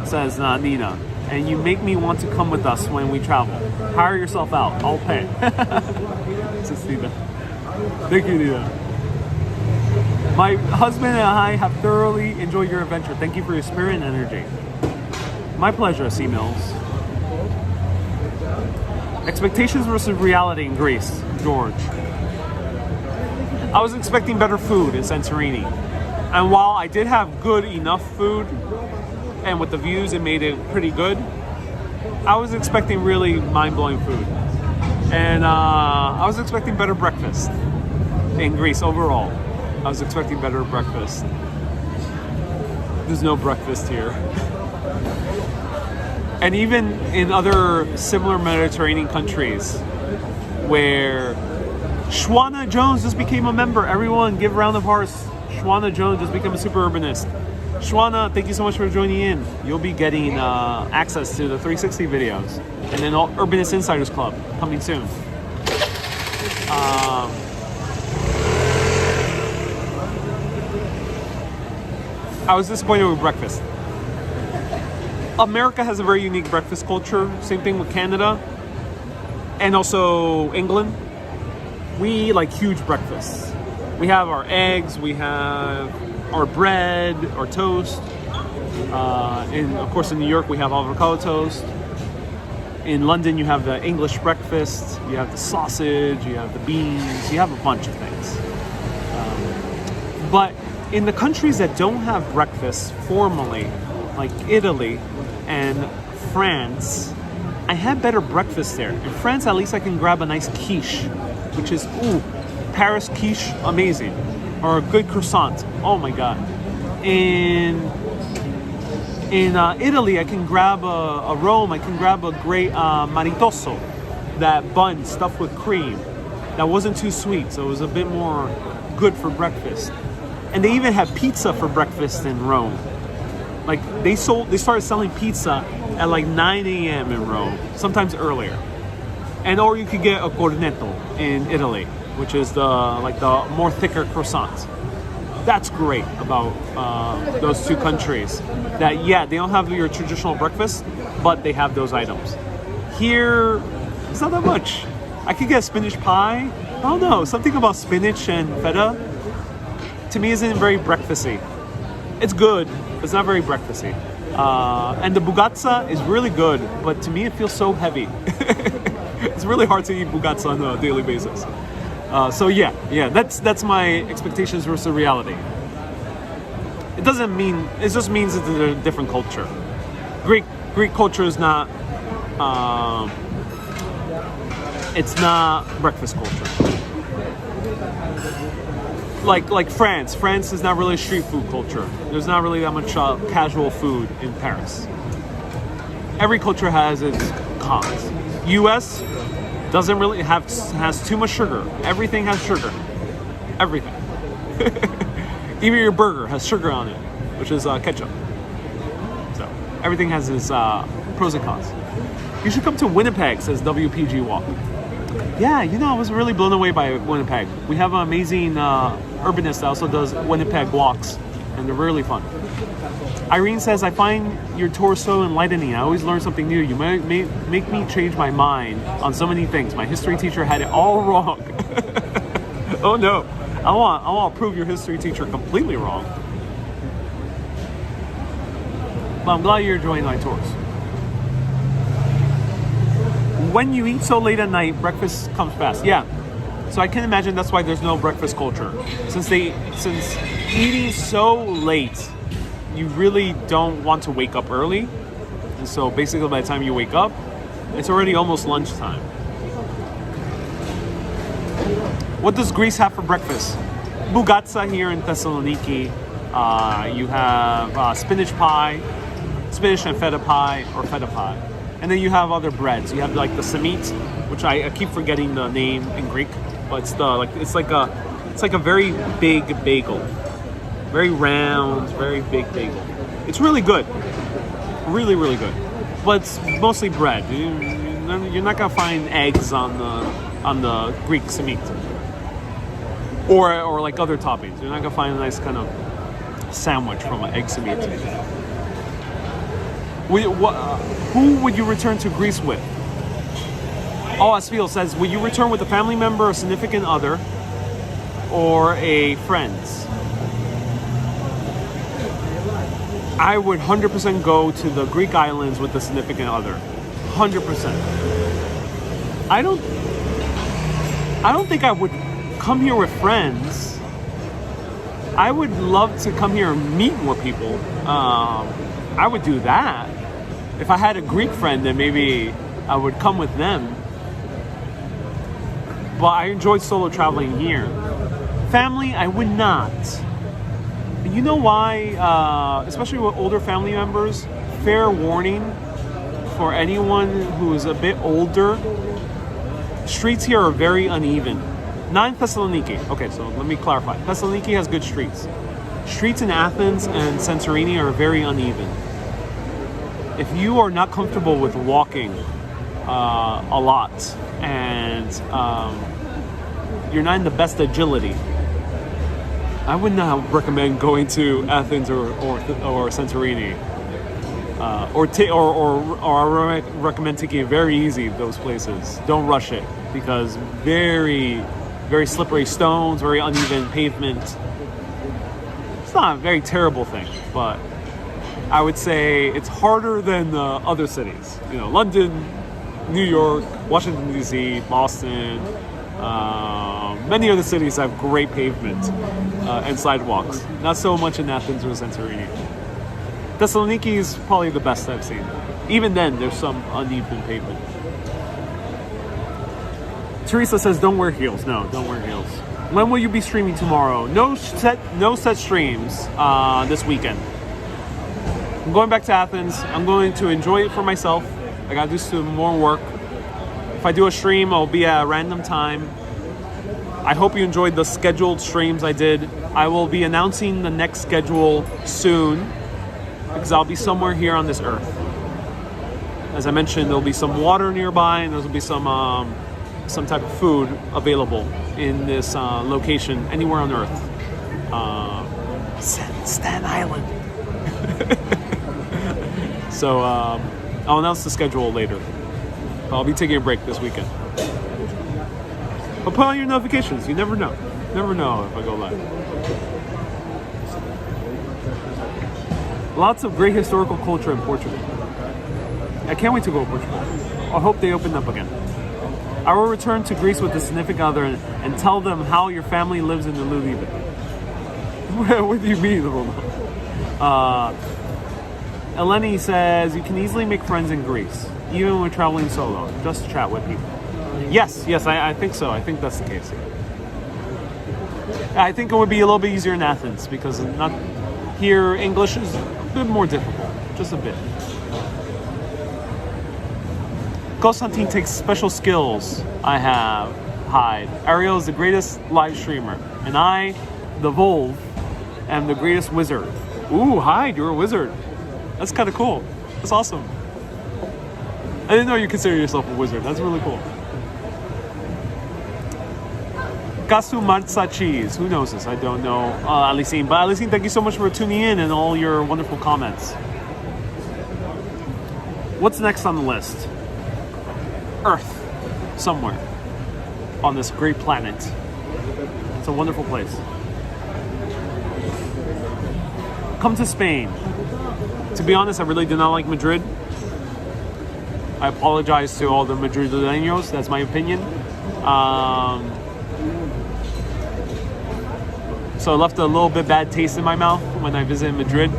says Nina. And you make me want to come with us when we travel. Hire yourself out. I'll pay. Says Nina. Thank you, Nina. My husband and I have thoroughly enjoyed your adventure. Thank you for your spirit and energy. My pleasure, C. Mills. Expectations versus reality in Greece, George. I was expecting better food in Santorini. And while I did have good enough food, and with the views it made it pretty good, I was expecting really mind-blowing food. And I was expecting better breakfast in Greece overall. I was expecting better breakfast. There's no breakfast here. And even in other similar Mediterranean countries where Shwana Jones just became a member. Everyone give a round of applause. Shwana Jones just became a super urbanist. Shwana, thank you so much for joining in. You'll be getting access to the 360 videos. And then all Urbanist Insiders Club coming soon. I was disappointed with breakfast. America has a very unique breakfast culture. Same thing with Canada. And also England. We eat like huge breakfasts. We have our eggs, we have our bread, our toast. Of course, in New York, we have avocado toast. In London, you have the English breakfast. You have the sausage, you have the beans, you have a bunch of things. But in the countries that don't have breakfast formally, like Italy and France, I had better breakfast there. In France, at least I can grab a nice quiche, which is, Paris quiche, amazing. Or a good croissant, oh my god. In Italy, I can grab a Rome, I can grab a great maritoso, that bun stuffed with cream. That wasn't too sweet, so it was a bit more good for breakfast. And they even have pizza for breakfast in Rome. Like they started selling pizza at like 9 a.m. in Rome, sometimes earlier. And or you could get a cornetto in Italy, which is the more thicker croissant. That's great about those two countries. That they don't have your traditional breakfast, but they have those items. Here, it's not that much. I could get spinach pie. I don't know, something about spinach and feta to me isn't very breakfasty. It's good, but it's not very breakfasty. And the bugazza is really good, but to me it feels so heavy. It's really hard to eat bugazza on a daily basis. So that's my expectations versus reality. It just means it's a different culture. Greek culture is not, it's not breakfast culture. like France. France is not really street food culture. There's not really that much casual food in Paris. Every culture has its cons. U.S. doesn't really has too much sugar. Everything has sugar. Everything. Even your burger has sugar on it, which is ketchup. So everything has its pros and cons. You should come to Winnipeg, says WPG Walk. Yeah, I was really blown away by Winnipeg. We have an amazing urbanist that also does Winnipeg walks, and they're really fun. Irene says, I find your tour so enlightening. I always learn something new. You make me change my mind on so many things. My history teacher had it all wrong. Oh no, I want to prove your history teacher completely wrong. But I'm glad you're enjoying my tours. When you eat so late at night, breakfast comes fast. Yeah. So I can imagine that's why there's no breakfast culture. Since eating so late, you really don't want to wake up early. And so basically by the time you wake up, it's already almost lunchtime. What does Greece have for breakfast? Bougatsa here in Thessaloniki. You have spinach pie, spinach and feta pie, or feta pie. And then you have other breads. You have like the samit, which I keep forgetting the name in Greek, but it's like a very big bagel, very round, very big bagel. It's really good, really really good. But it's mostly bread. You're not gonna find eggs on the Greek samit, or like other toppings. You're not gonna find a nice kind of sandwich from an egg samit. Who would you return to Greece with? Oh, Asfiel says, would you return with a family member, a significant other, or a friend? I would 100% go to the Greek islands with a significant other. 100%. I don't think I would come here with friends. I would love to come here and meet more people. I would do that. If I had a Greek friend, then maybe I would come with them. But I enjoyed solo traveling here. Family, I would not. You know why? Especially with older family members, fair warning for anyone who is a bit older. Streets here are very uneven. Not in Thessaloniki. Okay, so let me clarify. Thessaloniki has good streets. Streets in Athens and Santorini are very uneven. If you are not comfortable with walking a lot and you're not in the best agility, I would not recommend going to Athens or Santorini. Or I recommend taking it very easy, those places. Don't rush it, because very, very slippery stones, very uneven pavement. It's not a very terrible thing, but I would say it's harder than other cities. London, New York, Washington, D.C., Boston. Many other cities have great pavement and sidewalks. Not so much in Athens or Santorini. Thessaloniki is probably the best I've seen. Even then, there's some uneven pavement. Teresa says, don't wear heels. No, don't wear heels. When will you be streaming tomorrow? No set streams this weekend. I'm going back to Athens. I'm going to enjoy it for myself. I gotta do some more work. If I do a stream, I'll be at a random time. I hope you enjoyed the scheduled streams I did. I will be announcing the next schedule soon, because I'll be somewhere here on this earth. As I mentioned, there'll be some water nearby, and there'll be some type of food available in this location anywhere on earth. Staten Island. So I'll announce the schedule later. I'll be taking a break this weekend. But put on your notifications. You never know. Never know if I go live. Lots of great historical culture in Portugal. I can't wait to go to Portugal. I hope they open up again. I will return to Greece with a significant other and tell them how your family lives in the Lviv. What do you mean, Ronald? Eleni says, you can easily make friends in Greece, even when traveling solo. Just chat with people. Yes, I think so. I think that's the case. I think it would be a little bit easier in Athens because not here English is a bit more difficult, just a bit. Konstantin takes special skills. I have Hyde. Ariel is the greatest live streamer, and I, the Volve, am the greatest wizard. Ooh, Hyde, you're a wizard. That's kind of cool. That's awesome. I didn't know you consider yourself a wizard. That's really cool. Kasu Matza Cheese. Who knows this? I don't know. Alicine. But Alicine, thank you so much for tuning in and all your wonderful comments. What's next on the list? Earth. Somewhere. On this great planet. It's a wonderful place. Come to Spain. To be honest, I really did not like Madrid. I apologize to all the Madrileños. That's my opinion. So it left a little bit bad taste in my mouth when I visited Madrid.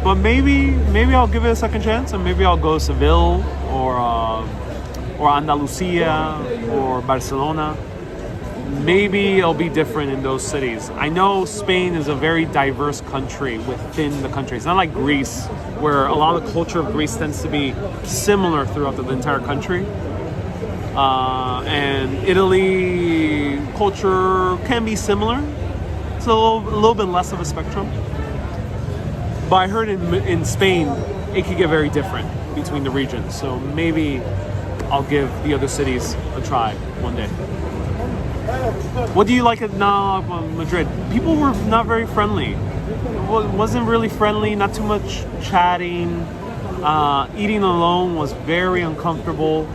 But maybe I'll give it a second chance, and maybe I'll go to Seville or Andalusia or Barcelona. Maybe it'll be different in those cities. I know Spain is a very diverse country within the country. It's not like Greece, where a lot of the culture of Greece tends to be similar throughout the entire country. And Italy culture can be similar. It's a little bit less of a spectrum. But I heard in Spain, it could get very different between the regions. So maybe I'll give the other cities a try one day. What do you like at Madrid? People were not very friendly. It wasn't really friendly, not too much chatting. Eating alone was very uncomfortable.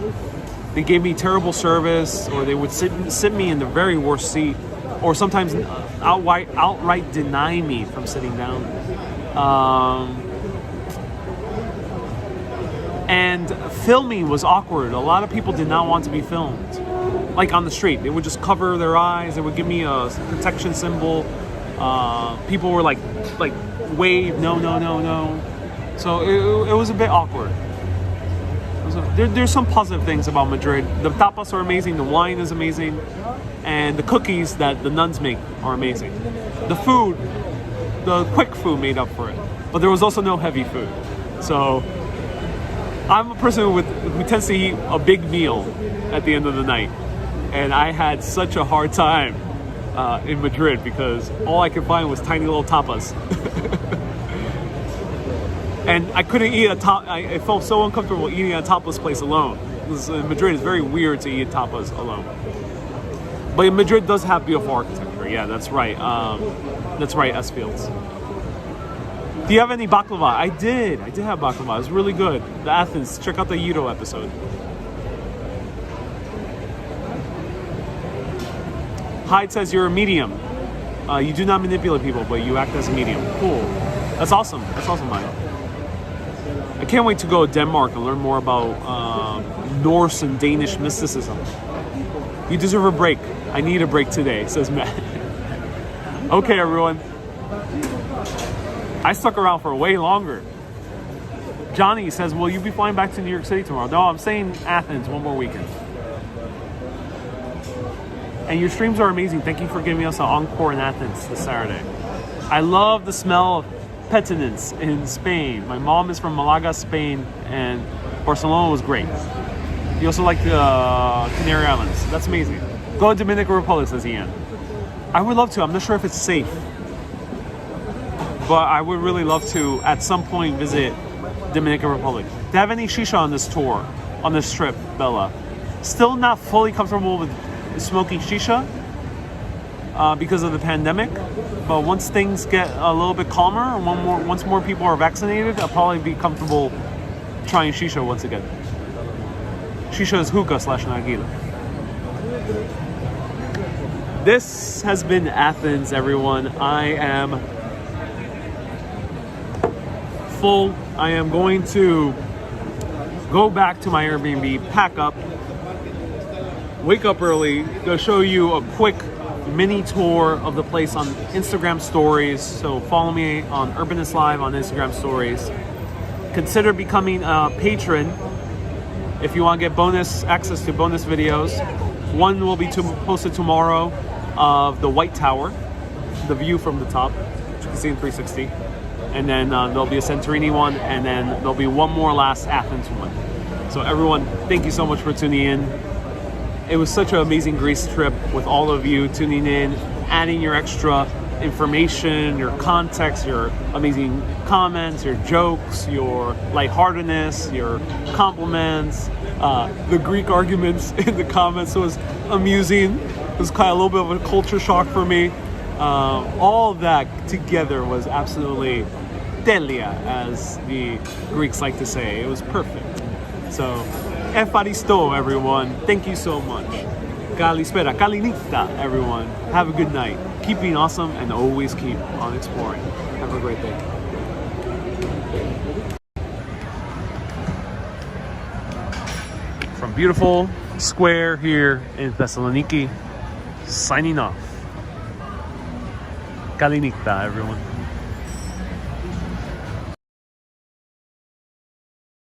They gave me terrible service, or they would sit me in the very worst seat, or sometimes outright deny me from sitting down. And filming was awkward. A lot of people did not want to be filmed. Like on the street, they would just cover their eyes. They would give me a protection symbol. People were like wave, no. So it was a bit awkward. There's some positive things about Madrid. The tapas are amazing. The wine is amazing, and the cookies that the nuns make are amazing. The food, the quick food made up for it, but there was also no heavy food. So I'm a person who tends to eat a big meal at the end of the night. And I had such a hard time in Madrid because all I could find was tiny little tapas. And I couldn't eat I felt so uncomfortable eating at a tapas place alone. In Madrid, it's very weird to eat tapas alone. But Madrid does have beautiful architecture. Yeah, that's right. That's right, S Fields. Do you have any baklava? I did have baklava. It was really good. The Athens. Check out the Euro episode. Hyde says you're a medium. You do not manipulate people, but you act as a medium. Cool. That's awesome. That's awesome, Hyde. I can't wait to go to Denmark and learn more about Norse and Danish mysticism. You deserve a break. I need a break today, says Matt. Okay, everyone. I stuck around for way longer. Johnny says, will you be flying back to New York City tomorrow? No, I'm staying in Athens one more weekend. And your streams are amazing. Thank you for giving us an encore in Athens this Saturday. I love the smell of petanins in Spain. My mom is from Malaga, Spain, and Barcelona was great. You also like the Canary Islands. That's amazing. Go to Dominican Republic, says Ian. I would love to. I'm not sure if it's safe. But I would really love to, at some point, visit Dominican Republic. Do you have any shisha on this tour, on this trip, Bella? Still not fully comfortable with smoking shisha because of the pandemic, but once things get a little bit calmer and once more people are vaccinated, I'll probably be comfortable trying shisha once again. Shisha is hookah / nargila. This has been Athens, everyone. I am full. I am going to go back to my Airbnb, pack up, wake up early, go show you a quick mini tour of the place on Instagram stories. So follow me on Urbanist Live on Instagram stories. Consider becoming a patron if you want to get access to bonus videos. One will be posted tomorrow, of the White Tower, the view from the top, which you can see in 360. And then there'll be a Santorini one, and then there'll be one more last Athens one. So everyone, thank you so much for tuning in. It was such an amazing Greece trip with all of you tuning in, adding your extra information, your context, your amazing comments, your jokes, your lightheartedness, your compliments, the Greek arguments in the comments was amusing. It was kind of a little bit of a culture shock for me. All of that together was absolutely telia, as the Greeks like to say. It was perfect. So, Efaristo, everyone. Thank you so much. Kalispera, kalinita, everyone. Have a good night. Keep being awesome and always keep on exploring. Have a great day. From beautiful square here in Thessaloniki, signing off. Kalinita, everyone.